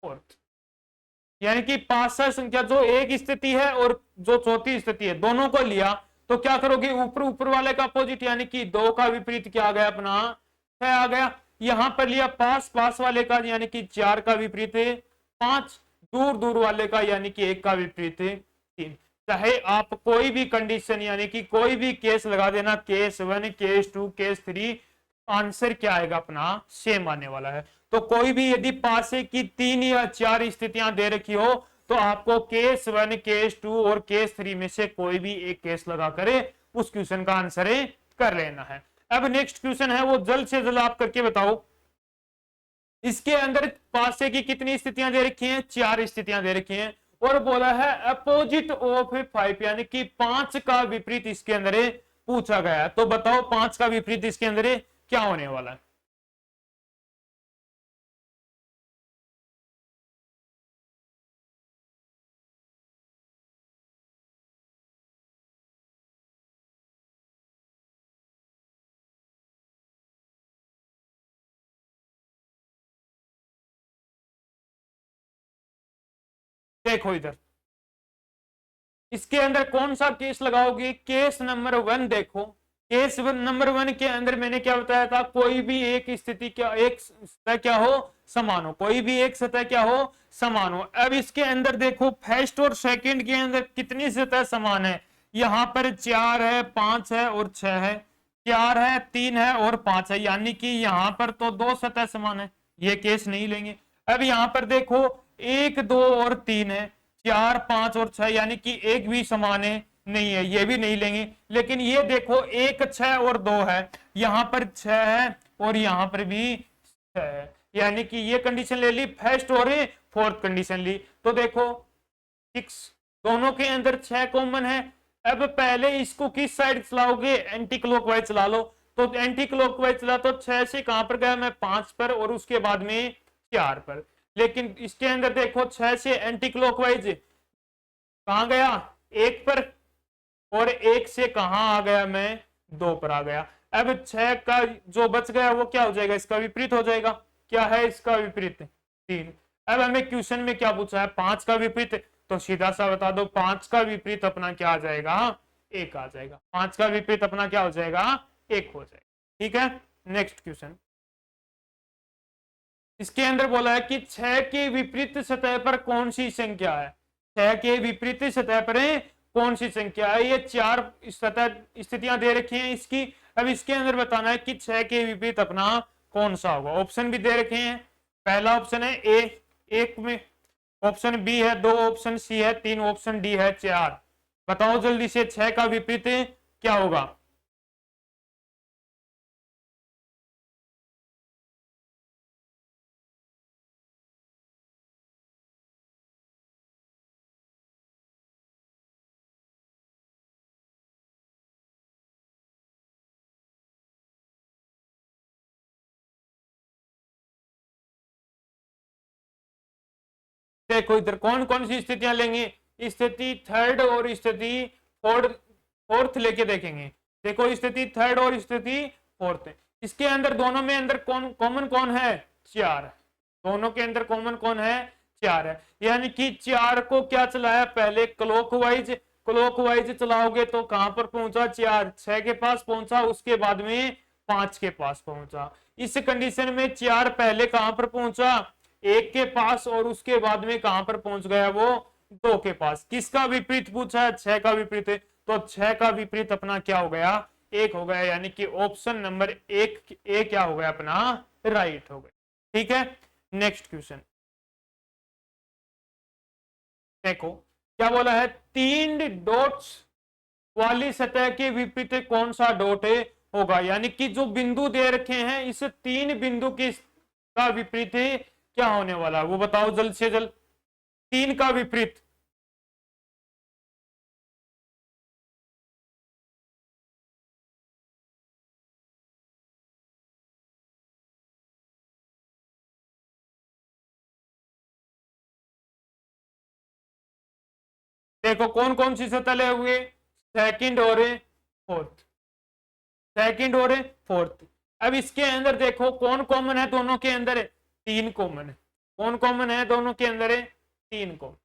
फोर्थ, यानी कि पासा संख्या जो एक स्थिति है और जो चौथी स्थिति है दोनों को लिया, तो क्या करोगे, ऊपर ऊपर वाले का अपोजिट, यानी कि 2 का विपरीत क्या आ गया, अपना 6 आ गया। यहां पर लिया पास पास वाले का, यानी कि 4 का विपरीत 5, दूर दूर वाले का, यानी कि 1 का विपरीत 3। चाहे आप कोई भी कंडीशन यानी कि कोई भी केस लगा देना, केस 1, केस 2, केस 3, आंसर क्या आएगा, अपना सेम आने वाला है। तो कोई भी यदि पासे की 3 या 4 स्थितियां दे रखी हो, तो आपको केस 1, केस 2 और केस 3 में से कोई भी एक केस लगा करे उस क्वेश्चन का आंसर कर लेना है। अब नेक्स्ट क्वेश्चन है वो जल्द से जल्द आप करके बताओ। इसके अंदर पासे की कितनी स्थितियां दे रखी हैं, 4 स्थितियां दे रखी हैं, और बोला है अपोजिट ऑफ 5, यानी कि 5 का विपरीत इसके अंदर पूछा गया है। तो बताओ 5 का विपरीत इसके अंदर क्या होने वाला है। देखो इधर इसके अंदर कौन सा केस लगाओगे, केस नंबर 1 देखो। केस नंबर 1 के अंदर मैंने क्या बताया था, कोई भी एक स्थिति क्या, एक सतह क्या हो, समान हो, कोई भी एक सतह क्या हो, समान हो। अब इसके अंदर देखो फर्स्ट और सेकंड के अंदर कितनी सतह समान है, यहां पर 4 है, 5 है और 6 है, 4 है, 3 है और 5 है, यानी कि यहां पर तो 2 सतह समान है, ये केस नहीं लेंगे। अब यहां पर देखो 1, 2 और 3 है, 4, 5 और 6, यानी कि एक भी समान है, नहीं है, ये भी नहीं लेंगे। लेकिन ये देखो 1, 6 और 2 है, यहां पर 6 है और यहां पर भी 6 है, यानी कि ये कंडीशन ले ली, फर्स्ट और फोर्थ कंडीशन ली। तो देखो 6, दोनों के अंदर 6 कॉमन है। अब पहले इसको किस साइड चलाओगे, एंटी क्लॉकवाइज चला लो। तो एंटी क्लॉकवाइज चला तो 6 से कहां पर गया मैं 5 पर और उसके बाद में 4 पर। लेकिन इसके अंदर देखो 6 से एंटी क्लॉकवाइज कहां गया 1 पर और 1 से कहां आ गया मैं 2 पर आ गया। अब 6 का जो बच गया वो क्या हो जाएगा, इसका विपरीत हो जाएगा। क्या है इसका विपरीत 3। अब हमें क्वेश्चन में क्या पूछा है 5 का विपरीत, तो सीधा सा बता दो 5 का विपरीत अपना क्या आ जाएगा 1 आ जाएगा। 5 का विपरीत अपना क्या हो जाएगा 1 हो जाएगा। ठीक है, नेक्स्ट क्वेश्चन। इसके अंदर बोला है कि 6 के विपरीत सतह पर कौन सी संख्या है। 6 के विपरीत सतह पर कौन सी संख्या है। ये 4 सतह स्थितियां दे रखी हैं इसकी। अब इसके अंदर बताना है कि 6 के विपरीत अपना कौन सा होगा। ऑप्शन भी दे रखे हैं। पहला ऑप्शन है ए 1 में, ऑप्शन बी है 2, ऑप्शन सी है 3, ऑप्शन डी है 4। बताओ जल्दी से 6 का विपरीत क्या होगा। देखो इधर कौन कौन सी स्थितियां लेंगे, स्थिति थर्ड और स्थिति फोर्थ लेके देखेंगे। देखो स्थिति थर्ड और स्थिति फोर्थ, इसके अंदर दोनों में अंदर कौन कॉमन कौन है 4। दोनों के अंदर कॉमन कौन है 4 है। यानी कि 4 को क्या चलाया पहले क्लॉकवाइज, क्लॉकवाइज चलाओगे तो कहां पर पहुंचा 4 6 के पास पहुंचा, उसके बाद में 5 के पास पहुंचा। इस कंडीशन में 4 पहले कहां पर पहुंचा 1 के पास और उसके बाद में कहां पर पहुंच गया वो 2 के पास। किसका विपरीत पूछा है 6 का विपरीत है, तो 6 का विपरीत अपना क्या हो गया 1 हो गया। यानी कि ऑप्शन नंबर 1 ए क्या हो गया अपना राइट हो गया। ठीक है, नेक्स्ट क्वेश्चन देखो क्या बोला है 3 डॉट्स वाली सतह के विपरीत कौन सा डॉट होगा। यानी कि जो बिंदु दे रखे हैं इस 3 बिंदु के का विपरीत क्या होने वाला है वो बताओ जल्द से जल्द। 3 का विपरीत देखो कौन कौन सी सतह ले हुए सेकंड और फोर्थ, सेकंड और फोर्थ। अब इसके अंदर देखो कौन कॉमन है दोनों के अंदर 3 कॉमन है। कौन कॉमन है दोनों के अंदर 3 कॉमन।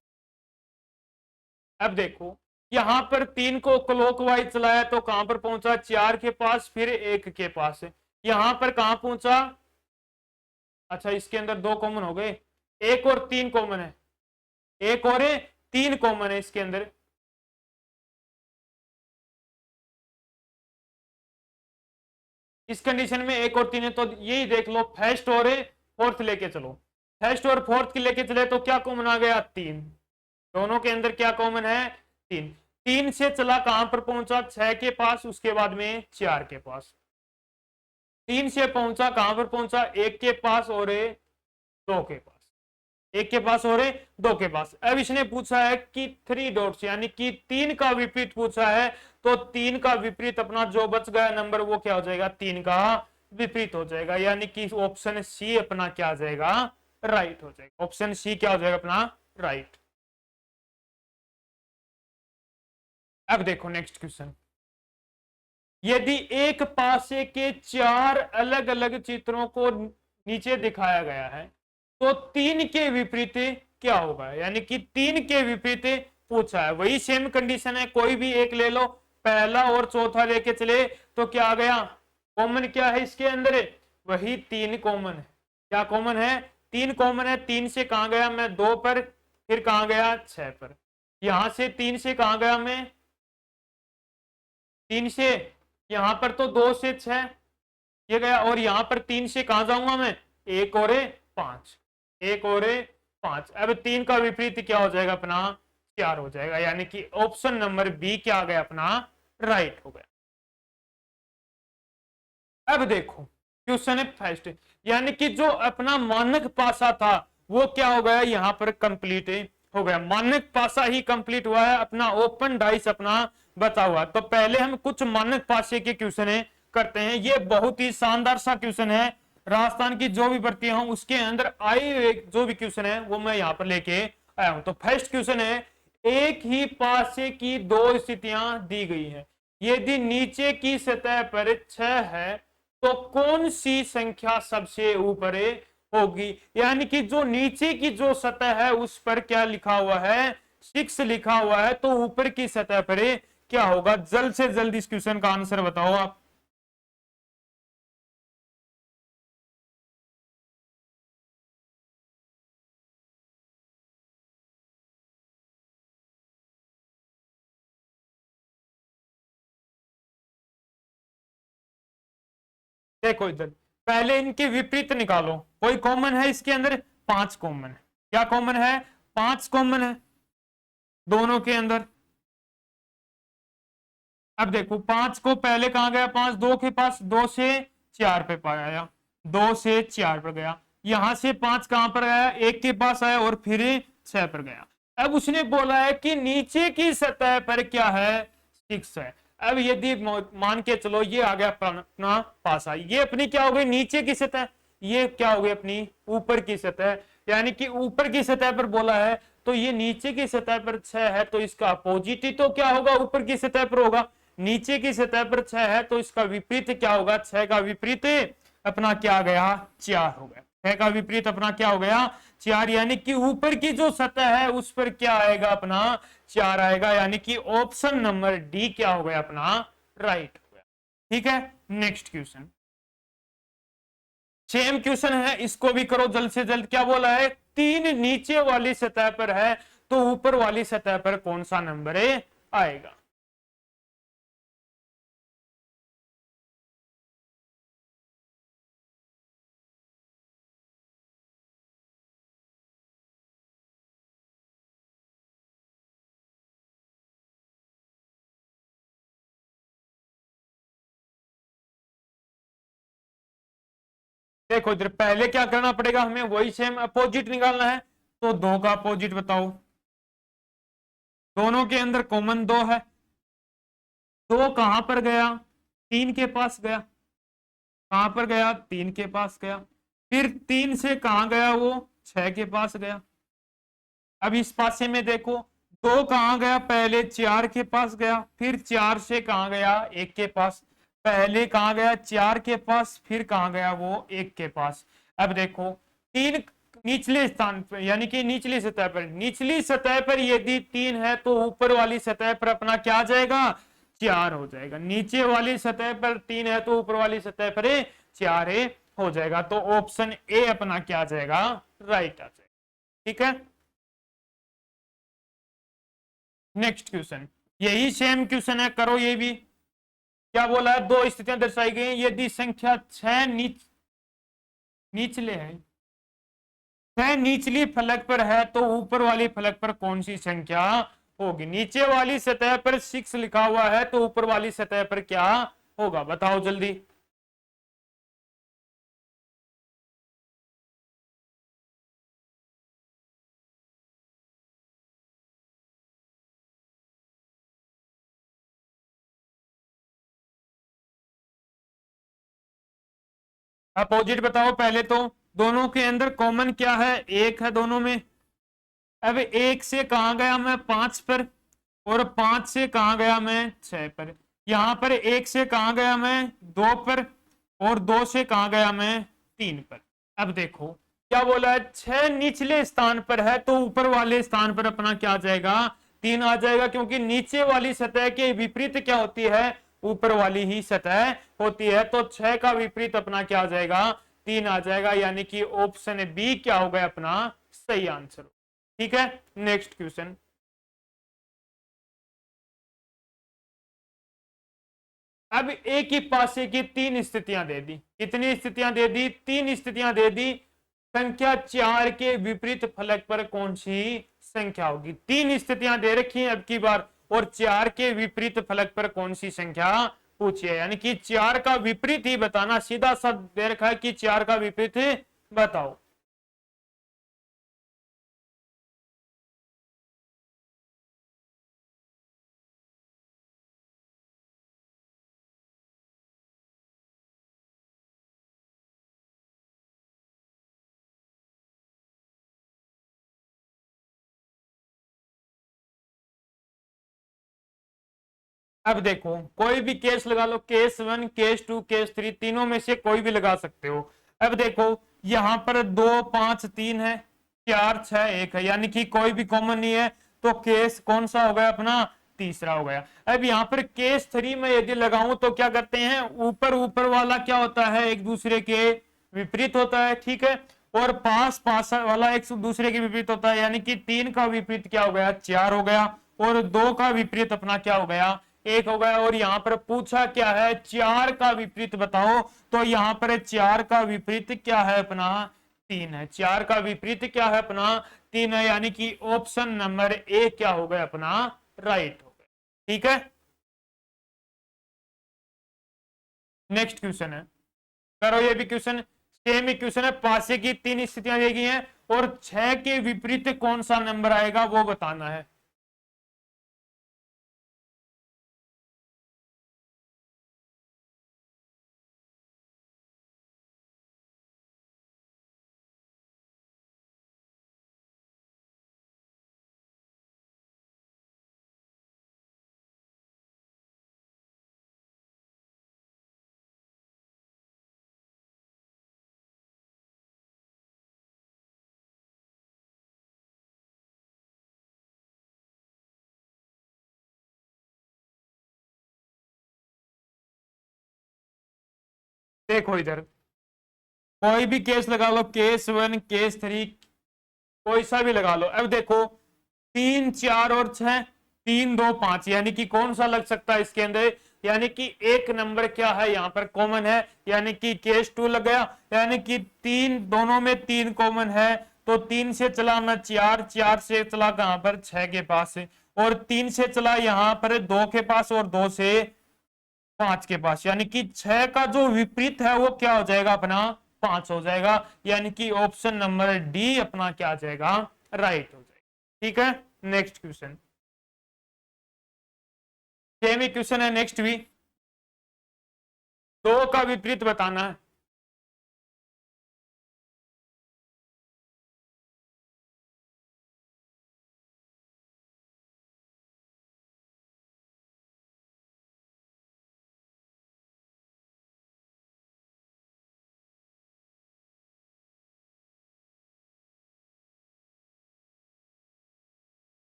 अब देखो यहां पर 3 को क्लॉकवाइज चलाया तो कहां पर पहुंचा 4 के पास फिर 1 के पास। यहां पर कहां पहुंचा, अच्छा इसके अंदर 2 कॉमन हो गए, 1 और 3 कॉमन है, 1 और 3 कॉमन है इसके अंदर। इस कंडीशन में 1 और 3 है तो यही देख लो फर्स्ट और फोर्थ लेके चलो। फर्स्ट और फोर्थ के लेके चले तो क्या कॉमन आ गया 3। दोनों के अंदर क्या कॉमन है 3। 3 से चला कहां पर पहुंचा 6 के पास, उसके बाद में 4 के पास। 3 से पहुंचा कहां पर पहुंचा 1 के पास और 2 के पास, 1 के पास और 2 के पास। अब इसने पूछा है कि 3 डॉट्स यानी कि 3 का विपरीत पूछा है, तो 3 का विपरीत अपना जो बच गया नंबर वो क्या हो जाएगा 3 का विपरीत हो जाएगा। यानी कि ऑप्शन सी अपना क्या आ जाएगा राइट हो जाएगा। ऑप्शन सी क्या हो जाएगा अपना राइट। अब देखो नेक्स्ट क्वेश्चन, यदि एक पासे के 4 अलग अलग चित्रों को नीचे दिखाया गया है तो 3 के विपरीत क्या होगा। यानी कि 3 के विपरीत पूछा है, वही सेम कंडीशन है, कोई भी एक ले लो, पहला और चौथा लेके चले तो क्या आ गया कॉमन क्या है इसके अंदर वही 3 कॉमन है। क्या कॉमन है 3 कॉमन है। 3 से कहां गया मैं 2 पर, फिर कहां गया 6 पर। यहां से 3 से कहां गया मैं 3 से, यहां पर तो 2 से 6 ये गया, और यहां पर 3 से कहां जाऊंगा मैं 1 और 5, 1 और 5। अब 3 का विपरीत क्या हो जाएगा अपना 4 हो जाएगा। यानी कि ऑप्शन नंबर बी क्या आ गया अपना राइट हो गया। अब देखो क्वेश्चन है फर्स्ट, यानी कि जो अपना मानक पासा था वो क्या हो गया यहां पर कंप्लीट हो गया। मानक पासा ही कंप्लीट हुआ है, अपना ओपन डाइस अपना बचा हुआ। तो पहले हम कुछ मानक पासे के क्वेश्चन करते हैं। ये बहुत ही शानदार सा क्वेश्चन है, राजस्थान की जो भी भर्ती हूं उसके अंदर आए हुए जो भी क्वेश्चन है वो मैं यहां पर लेके आया हूं। तो फर्स्ट क्वेश्चन है, एक ही पासे की दो स्थितियां दी गई है, यदि नीचे की सतह पर 6 है तो कौन सी संख्या सबसे ऊपर होगी। यानी कि जो नीचे की जो सतह है उस पर क्या लिखा हुआ है, 6 लिखा हुआ है, तो ऊपर की सतह पर क्या होगा। जल्द से जल्द इस क्वेश्चन का आंसर बताओ आप। देखो इधर, पहले इनके विपरीत निकालो, कोई कॉमन है इसके अंदर, 5 कॉमन है। क्या कॉमन है, 5 कॉमन है दोनों के अंदर। अब देखो 5 को पहले कहां गया, 5 2 के पास, 2 से 4 पे पाया, 2 से 4 पर गया, यहां से 5 कहां पर गया, 1 के पास आया और फिर 6 पर गया। अब उसने बोला है कि नीचे की सतह पर क्या है, 6 है। अब यदि मान के चलो ये आ गया अपना पासा, ये अपनी क्या हो गई, नीचे की सतह, ये क्या हो गई अपनी ऊपर की सतह। यानी कि ऊपर की सतह पर बोला है तो ये नीचे की सतह पर 6 है, तो इसका अपोजिट ही तो क्या होगा, ऊपर की सतह पर होगा। नीचे की सतह पर 6 है तो इसका विपरीत क्या होगा, 6 का विपरीत अपना क्या गया, 4 हो गया। 6 का विपरीत अपना क्या हो गया, 4। यानी कि ऊपर की जो सतह है उस पर क्या आएगा अपना, 4 आएगा। यानी कि ऑप्शन नंबर डी क्या हो गया अपना, राइट हो गया। ठीक है, नेक्स्ट क्वेश्चन, सेम क्वेश्चन है, इसको भी करो जल्द से जल्द। क्या बोला है, 3 नीचे वाली सतह पर है तो ऊपर वाली सतह पर कौन सा नंबर आएगा। देखो इधर पहले क्या करना पड़ेगा, हमें वही सेम अपोजिट निकालना है। तो 2 का अपोजिट बताओ, दोनों के अंदर कॉमन 2 है, 2 कहां पर गया, 3 के पास गया, कहां पर गया, 3 के पास गया। फिर 3 से कहां गया वो, 6 के पास गया। अब इस पासे में देखो, 2 कहां गया, पहले 4 के पास गया, फिर 4 से कहां गया, 1 के पास। पहले कहां गया, 4 के पास, फिर कहां गया वो, 1 के पास। अब देखो 3 निचले स्थान पर, यानी कि निचली सतह पर, निचली सतह पर यदि 3 है तो ऊपर वाली सतह पर अपना क्या आ जाएगा, 4 हो जाएगा। नीचे वाली सतह पर 3 है तो ऊपर वाली सतह पर 4 हो जाएगा। तो ऑप्शन ए अपना क्या आ जाएगा, राइट आ जाएगा। ठीक है, नेक्स्ट क्वेश्चन, यही सेम क्वेश्चन है, करो ये भी। क्या बोला है, दो स्थितियां दर्शाई गई हैं, यदि संख्या 6 निचले है, 6 निचली फलक पर है तो ऊपर वाली फलक पर कौन सी संख्या होगी। नीचे वाली सतह पर 6 लिखा हुआ है तो ऊपर वाली सतह पर क्या होगा, बताओ जल्दी। अपोजिट बताओ पहले तो, दोनों के अंदर कॉमन क्या है, 1 है दोनों में। अब 1 से कहा गया मैं, 5 पर, और 5 से कहा गया मैं, 6 पर। यहां पर 1 से कहा गया मैं, 2 पर, और 2 से कहा गया मैं, 3 पर। अब देखो क्या बोला है, 6 निचले स्थान पर है तो ऊपर वाले स्थान पर अपना क्या आ जाएगा, 3 आ जाएगा, क्योंकि नीचे वाली सतह के विपरीत क्या होती है, ऊपर वाली ही सतह होती है। तो 6 का विपरीत अपना क्या आ जाएगा, 3 आ जाएगा। यानी कि ऑप्शन बी क्या हो गया अपना सही आंसर। ठीक है, नेक्स्ट क्वेश्चन, अब एक ही पासे की 3 स्थितियां दे दी, कितनी स्थितियां दे दी, 3 स्थितियां दे दी। संख्या 4 के विपरीत फलक पर कौन सी संख्या होगी। 3 स्थितियां दे रखी हैं अब की बार, और 4 के विपरीत फलक पर कौन सी संख्या पूछिए। यानी कि 4 का विपरीत ही बताना, सीधा सा दे रखा है कि 4 का विपरीत बताओ। अब देखो कोई भी केस लगा लो, केस 1, केस 2, केस 3, तीनों में से कोई भी लगा सकते हो। अब देखो यहां पर 2 5 3 है, 4 6 1 है, यानी कि कोई भी कॉमन नहीं है, तो केस कौन सा हो गया अपना, तीसरा हो गया। अब यहाँ पर केस 3 में यदि लगाऊं तो क्या करते हैं, ऊपर ऊपर वाला क्या होता है, एक दूसरे के विपरीत होता है, ठीक है, और पास पास वाला एक दूसरे के विपरीत होता है, यानी कि 3 का विपरीत क्या हो गया, 4 हो गया, और 2 का विपरीत अपना क्या हो गया, 1 हो गया। और यहां पर पूछा क्या है, 4 का विपरीत बताओ, तो यहां पर 4 का विपरीत क्या है अपना, 3 है। 4 का विपरीत क्या है अपना, 3 है, यानी कि ऑप्शन नंबर ए क्या हो गया अपना, राइट हो गया। ठीक है, नेक्स्ट क्वेश्चन है, करो ये भी क्वेश्चन, सेम ही क्वेश्चन है, पासे की 3 स्थितियां दी गई हैं और 6 के विपरीत कौन सा नंबर आएगा वो बताना है। देखो इधर कोई भी केस लगा लो, केस 1, केस 3, कोई सा भी लगा लो। अब देखो 3 4 और 6, 3 2 5, यानी कि कौन सा लग सकता है इसके अंदर, यानी कि एक नंबर क्या है यहाँ पर कॉमन है, यानी कि केस 2 लग गया, यानी कि 3 दोनों में 3 कॉमन है, तो 3 से चला मैं 4, 4 से चला कहां पर 6 के पास, और 3 से चला यहां पर 2 के पास, और 2 से 5 के पास, यानी कि 6 का जो विपरीत है वो क्या हो जाएगा अपना, 5 हो जाएगा, यानी कि ऑप्शन नंबर डी अपना क्या आ जाएगा, राइट हो जाएगा। ठीक है, नेक्स्ट क्वेश्चन, सेम ही क्वेश्चन है नेक्स्ट भी, 2 का विपरीत बताना है।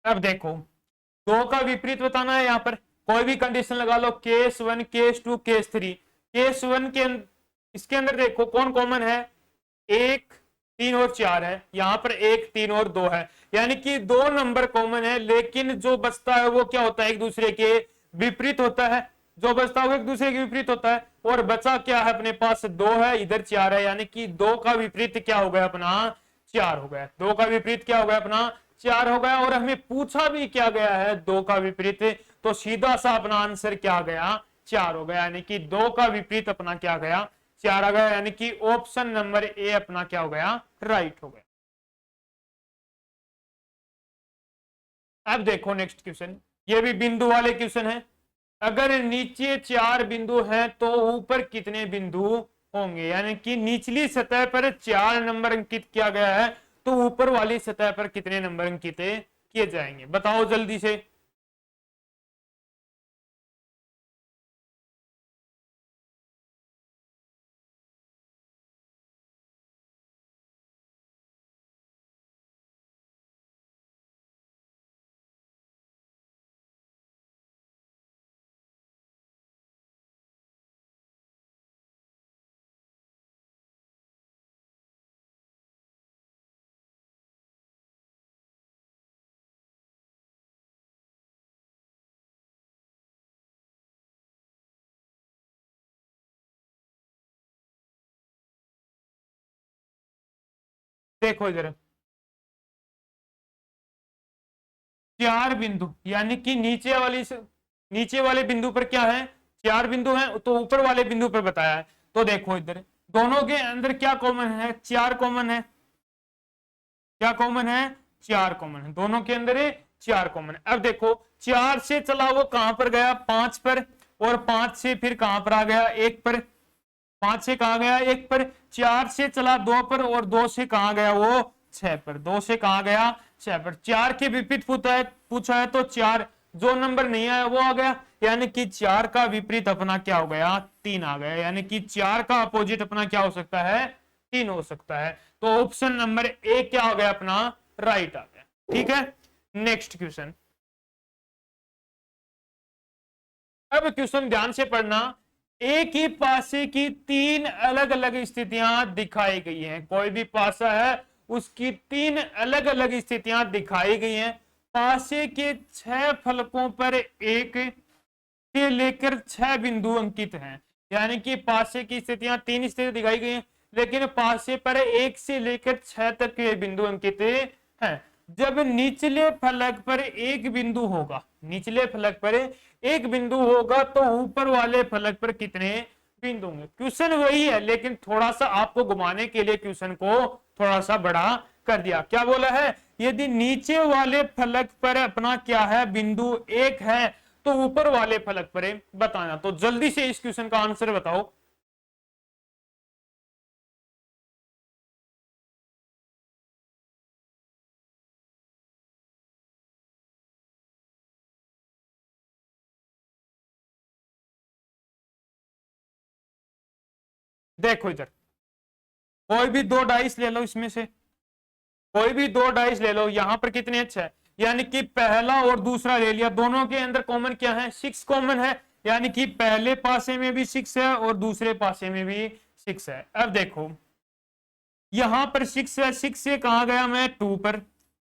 अब देखो 2 का विपरीत बताना है, यहां पर कोई भी कंडीशन लगा लो, केस 1, केस 2, केस 3। केस 1 के इसके अंदर देखो कौन कॉमन है, 1 3 और 4 है, यहां पर 1 3 और 2 है, यानी कि 2 नंबर कॉमन है, लेकिन जो बचता है वो क्या होता है, एक दूसरे के विपरीत होता है, जो बचता है वो एक दूसरे के विपरीत होता है, और बचा क्या है अपने पास, 2 है, इधर 4 है, यानी कि 2 का विपरीत क्या हो गया अपना, 4 हो गया। 2 का विपरीत क्या हो गया अपना, 4 हो गया। और हमें पूछा भी क्या गया है, 2 का विपरीत, तो सीधा सा अपना आंसर क्या गया, 4 हो गया, यानी कि 2 का विपरीत अपना क्या गया, 4 आ गया, यानी कि ऑप्शन नंबर ए अपना क्या हो गया, राइट हो गया। अब देखो नेक्स्ट क्वेश्चन, ये भी बिंदु वाले क्वेश्चन है, अगर नीचे 4 बिंदु हैं तो ऊपर कितने बिंदु होंगे, यानी कि निचली सतह पर 4 नंबर अंकित किया गया है, तो ऊपर वाली सतह पर कितने नंबर अंकित किए जाएंगे, बताओ जल्दी से। देखो इधर 4 बिंदु, यानी कि नीचे वाले बिंदु पर क्या है, 4 बिंदु हैं, तो ऊपर वाले बिंदु पर बताया है। तो देखो इधर दोनों के अंदर क्या कॉमन है, 4 कॉमन है, क्या कॉमन है, 4 कॉमन है, दोनों के अंदर 4 कॉमन है। अब देखो 4 से चला वो कहां पर गया, 5 पर, और 5 से फिर कहां पर आ गया, 1 पर, 5 से कहा गया 1 पर, 4 से चला 2 पर, और 2 से कहा गया वो 6 पर, 2 से कहा गया 6 पर। 4 के विपरीत पूछा है तो 4 जो नंबर नहीं आया वो आ गया, यानी कि 4 का विपरीत अपना क्या हो गया, 3 आ गया, यानी कि 4 का अपोजिट अपना क्या हो सकता है, 3 हो सकता है। तो ऑप्शन नंबर ए क्या हो गया अपना, राइट आ गया। ठीक है, नेक्स्ट क्वेश्चन। अब क्वेश्चन ध्यान से पढ़ना। एक ही पासे की 3 अलग अलग स्थितियां दिखाई गई हैं। कोई भी पासा है उसकी 3 अलग अलग स्थितियां दिखाई गई हैं। पासे के 6 फलकों पर 1 से लेकर 6 बिंदु अंकित हैं। यानी कि पासे की स्थितियां 3 स्थिति दिखाई गई हैं, लेकिन पासे पर 1 से लेकर 6 तक के बिंदु अंकित हैं। जब निचले फलक पर एक बिंदु होगा, निचले फलक पर एक बिंदु होगा तो ऊपर वाले फलक पर कितने बिंदु होंगे। क्वेश्चन वही है, लेकिन थोड़ा सा आपको घुमाने के लिए क्वेश्चन को थोड़ा सा बड़ा कर दिया। क्या बोला है, यदि नीचे वाले फलक पर अपना क्या है, बिंदु 1 है, तो ऊपर वाले फलक पर बताना। तो जल्दी से इस क्वेश्चन का आंसर बताओ। देखो इधर, कोई भी 2 डाइस ले लो, इसमें से कोई भी 2 डाइस ले लो। यहां पर कितने अच्छे है, यानी कि पहला और दूसरा ले लिया, दोनों के अंदर कॉमन क्या है, 6 कॉमन है, यानी कि पहले पासे में भी 6 है और दूसरे पासे में भी 6 है। अब देखो यहां पर 6 है, 6 से कहा गया मैं 2 पर,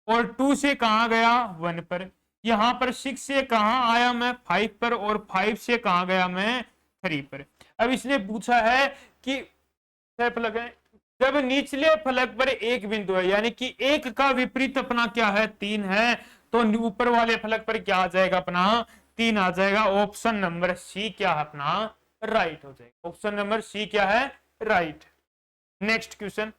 और 2 से कहा गया 1 पर। यहां पर 6 से कहा आया मैं 5 पर, और 5 से कहा गया मैं 3 पर। अब इसने पूछा है कि फलक है, जब निचले फलक पर एक बिंदु है, यानी कि 1 का विपरीत अपना क्या है, 3 है, तो ऊपर वाले फलक पर क्या आ जाएगा अपना, 3 आ जाएगा। ऑप्शन नंबर सी क्या है अपना, राइट हो जाएगा। ऑप्शन नंबर सी क्या है, राइट। Next question.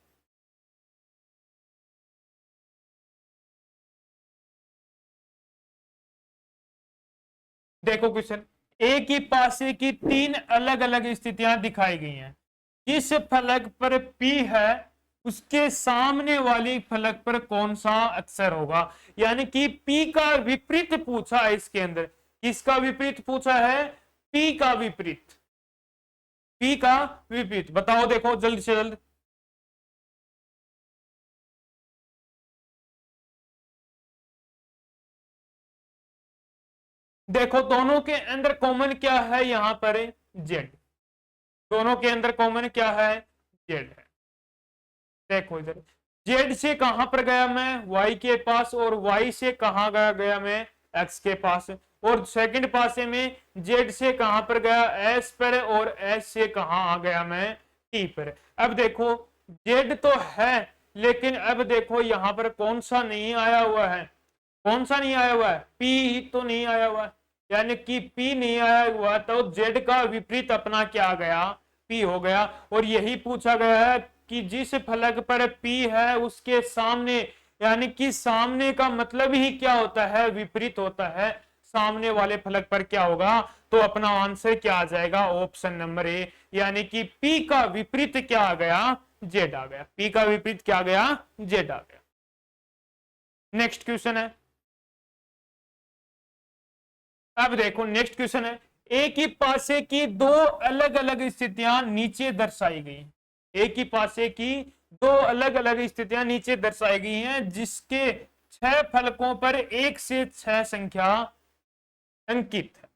देखो क्वेश्चन, एक ही पासे की 3 अलग अलग स्थितियां दिखाई गई हैं। जिस फलक पर P है उसके सामने वाली फलक पर कौन सा अक्षर होगा। यानी कि P का विपरीत पूछा है इसके अंदर। किसका विपरीत पूछा है, P का विपरीत। P का विपरीत बताओ, देखो जल्द से जल्द। देखो दोनों के अंदर कॉमन क्या है, यहां पर Z। दोनों के अंदर कॉमन क्या है, Z है। देखो इधर, जेड से कहां पर गया मैं, वाई के पास, और वाई से कहां गया मैं, एक्स के पास। और सेकंड पासे में जेड से कहां पर गया, एस पर, और एस से कहां आ गया मैं, टी पर। अब देखो जेड तो है, लेकिन अब देखो यहां पर कौन सा नहीं आया हुआ है, कौन सा नहीं आया हुआ है, पी तो नहीं आया हुआ है। यानी कि पी नहीं आया हुआ तो जेड का विपरीत अपना क्या आ गया, पी हो गया। और यही पूछा गया है कि जिस फलक पर P है उसके सामने, यानी कि सामने का मतलब ही क्या होता है, विपरीत होता है। सामने वाले फलक पर क्या होगा, तो अपना आंसर क्या आ जाएगा, ऑप्शन नंबर ए। यानी कि P का विपरीत क्या आ गया, Z आ गया। P का विपरीत क्या आ गया, Z आ गया। नेक्स्ट क्वेश्चन है। अब देखो नेक्स्ट क्वेश्चन है, एक ही पासे की 2 अलग अलग स्थितियां नीचे दर्शाई गई। एक ही पासे की 2 अलग अलग स्थितियां नीचे दर्शाई गई हैं, जिसके 6 फलकों पर 1 से 6 संख्या अंकित है।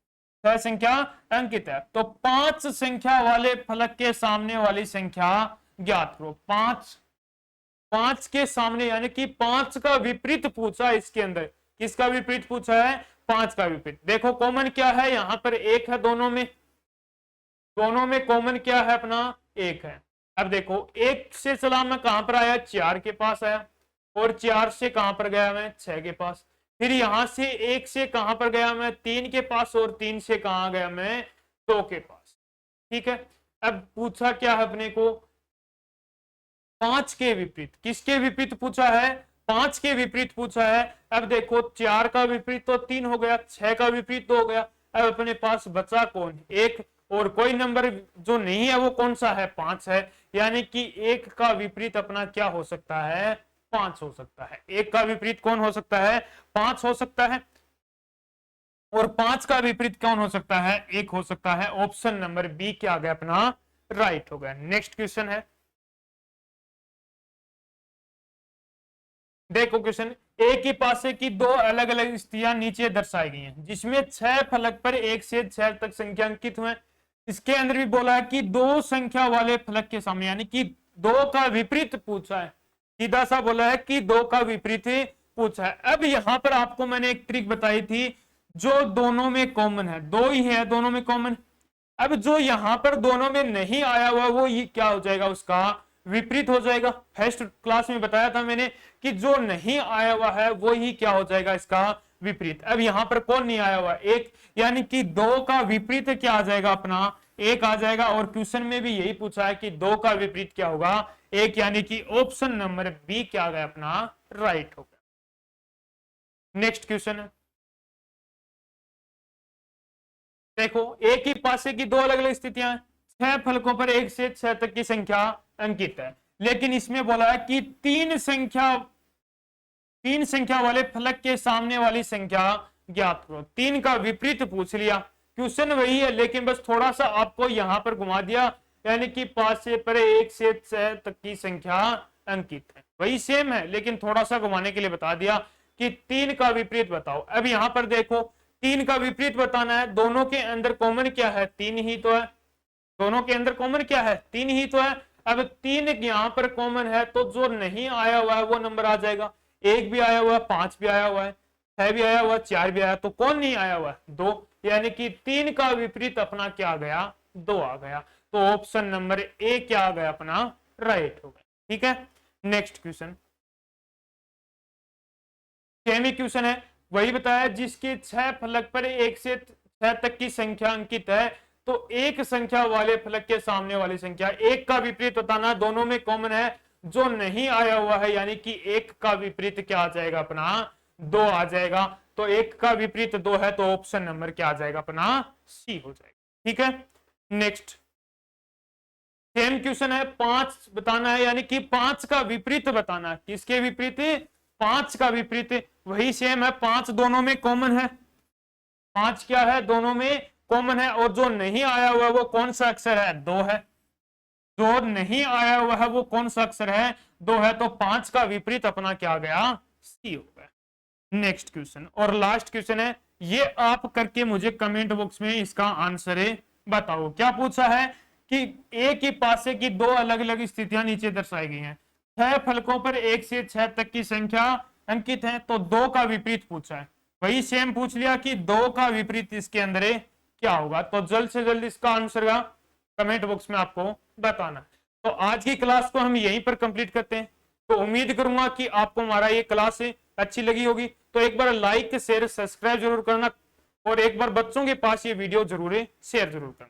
6 संख्या अंकित है। तो 5 संख्या वाले फलक के सामने वाली संख्या ज्ञात करो। 5 के सामने, यानी कि 5 का विपरीत पूछा इसके अंदर। किसका विपरीत पूछा है, 5 का विपरीत। देखो कॉमन क्या है, यहां पर 1 है, दोनों में कॉमन क्या है अपना, 1 है। अब देखो 1 से चला मैं कहां पर आया, 4 के पास आया, और 4 से कहां पर गया मैं, 6 के पास। फिर यहां से 1 से कहां पर गया मैं, 3 के पास, और 3 से कहां गया मैं, 2 के पास। ठीक है। अब पूछा क्या है अपने को, 5 के विपरीत। किसके विपरीत पूछा है, 5 के विपरीत पूछा है। अब देखो 4 का विपरीत तो 3 हो गया, 6 का विपरीत तो हो गया। अब अपने पास बचा कौन, 1। और कोई नंबर जो नहीं है वो कौन सा है, 5 है। यानी कि 1 का विपरीत अपना क्या हो सकता है, 5 हो सकता है। 1 का विपरीत कौन हो सकता है, 5 हो सकता है। और 5 का विपरीत कौन हो सकता है, 1 हो सकता है। ऑप्शन नंबर बी क्या आ गया अपना, राइट हो गया। नेक्स्ट क्वेश्चन है, देखो क्वेश्चन, एक ही पासे की दो अलग अलग स्थितियां नीचे दर्शाई गई हैं, जिसमें 6 फलक पर 1 से 6 तक संख्या अंकित हुए। इसके अंदर भी बोला है कि दो संख्या वाले फलक के सामने, यानी कि 2 का विपरीत पूछा है, सीधा सा बोला है कि 2 का विपरीत पूछा है। अब यहां पर आपको मैंने एक ट्रिक बताई थी, जो दोनों में कॉमन है, 2 ही है दोनों में कॉमन। अब जो यहां पर दोनों में नहीं आया हुआ वो ये क्या हो जाएगा, उसका विपरीत हो जाएगा। फर्स्ट क्लास में बताया था मैंने कि जो नहीं आया हुआ है वो ही क्या हो जाएगा, इसका विपरीत। अब यहां पर कौन नहीं आया हुआ, 1, यानी कि 2 का विपरीत क्या आ जाएगा अपना, 1 आ जाएगा। और क्वेश्चन में भी यही पूछा है कि 2 का विपरीत क्या होगा, 1, यानी कि ऑप्शन नंबर बी क्या आ गया अपना, राइट हो गया। नेक्स्ट क्वेश्चन है, देखो एक ही पासे की दो अलग अलग स्थितियां हैं, 6 फलकों पर 1 से 6 तक की संख्या अंकित है, लेकिन इसमें बोला है कि तीन संख्या वाले फलक के सामने वाली संख्या ज्ञात करो। 3 का विपरीत पूछ लिया, क्वेश्चन वही है लेकिन बस थोड़ा सा आपको यहां पर घुमा दिया, यानी कि 5 से परे 1 से 6 तक की संख्या अंकित है, वही सेम है लेकिन थोड़ा सा घुमाने के लिए बता दिया कि 3 का विपरीत बताओ। अब यहां पर देखो 3 का विपरीत बताना है, दोनों के अंदर कॉमन क्या है, 3 ही तो है। दोनों के अंदर कॉमन क्या है, 3 ही तो है। अब 3 यहां पर कॉमन है तो जो नहीं आया हुआ है वो नंबर आ जाएगा। 1 भी आया हुआ है, 5 भी आया हुआ है, 6 भी आया हुआ है, 4 भी आया, तो कौन नहीं आया हुआ है, 2, यानी कि 3 का विपरीत अपना क्या आ गया, 2 आ गया। तो ऑप्शन नंबर ए क्या आ गया अपना, राइट हो गया। ठीक है, नेक्स्ट क्वेश्चन, सेमी क्वेश्चन है, वही बताया जिसके 6 फलक पर 1 से 6 तक की संख्या अंकित है, तो एक संख्या वाले फलक के सामने वाली संख्या, 1 का विपरीत बताना, दोनों में कॉमन है, जो नहीं आया हुआ है यानी कि 1 का विपरीत क्या आ जाएगा अपना, 2 आ जाएगा। तो 1 का विपरीत 2 है, तो ऑप्शन नंबर क्या आ जाएगा अपना, सी हो जाएगा। ठीक है, नेक्स्ट सेम क्वेश्चन है, 5 बताना है, यानी कि 5 का विपरीत बताना है। किसके विपरीत, 5 का विपरीत, वही सेम है, 5 दोनों में कॉमन है, 5 क्या है, दोनों में कॉमन है। और जो नहीं आया हुआ वो कौन सा अक्षर है, 2 है। जो नहीं आया हुआ है वो कौन सा अक्षर है, 2 है। तो 5 का विपरीत अपना क्या आ गया, सी हो गया। नेक्स्ट क्वेश्चन और लास्ट क्वेश्चन है, ये आप करके मुझे कमेंट बॉक्स में इसका आंसर बताओ। क्या पूछा है कि एक ही पासे की दो अलग अलग स्थितियां नीचे दर्शाई गई हैं, 6 फलकों पर 1 से 6 तक की संख्या अंकित है, तो 2 का विपरीत पूछा है। वही सेम पूछ लिया कि 2 का विपरीत इसके अंदर क्या होगा। तो जल्द से जल्द इसका आंसर का कमेंट बॉक्स में आपको बताना। तो आज की क्लास को हम यहीं पर कंप्लीट करते हैं। तो उम्मीद करूंगा कि आपको हमारा ये क्लास अच्छी लगी होगी। तो एक बार लाइक शेयर सब्सक्राइब जरूर करना और एक बार बच्चों के पास ये वीडियो जरूर शेयर जरूर करना।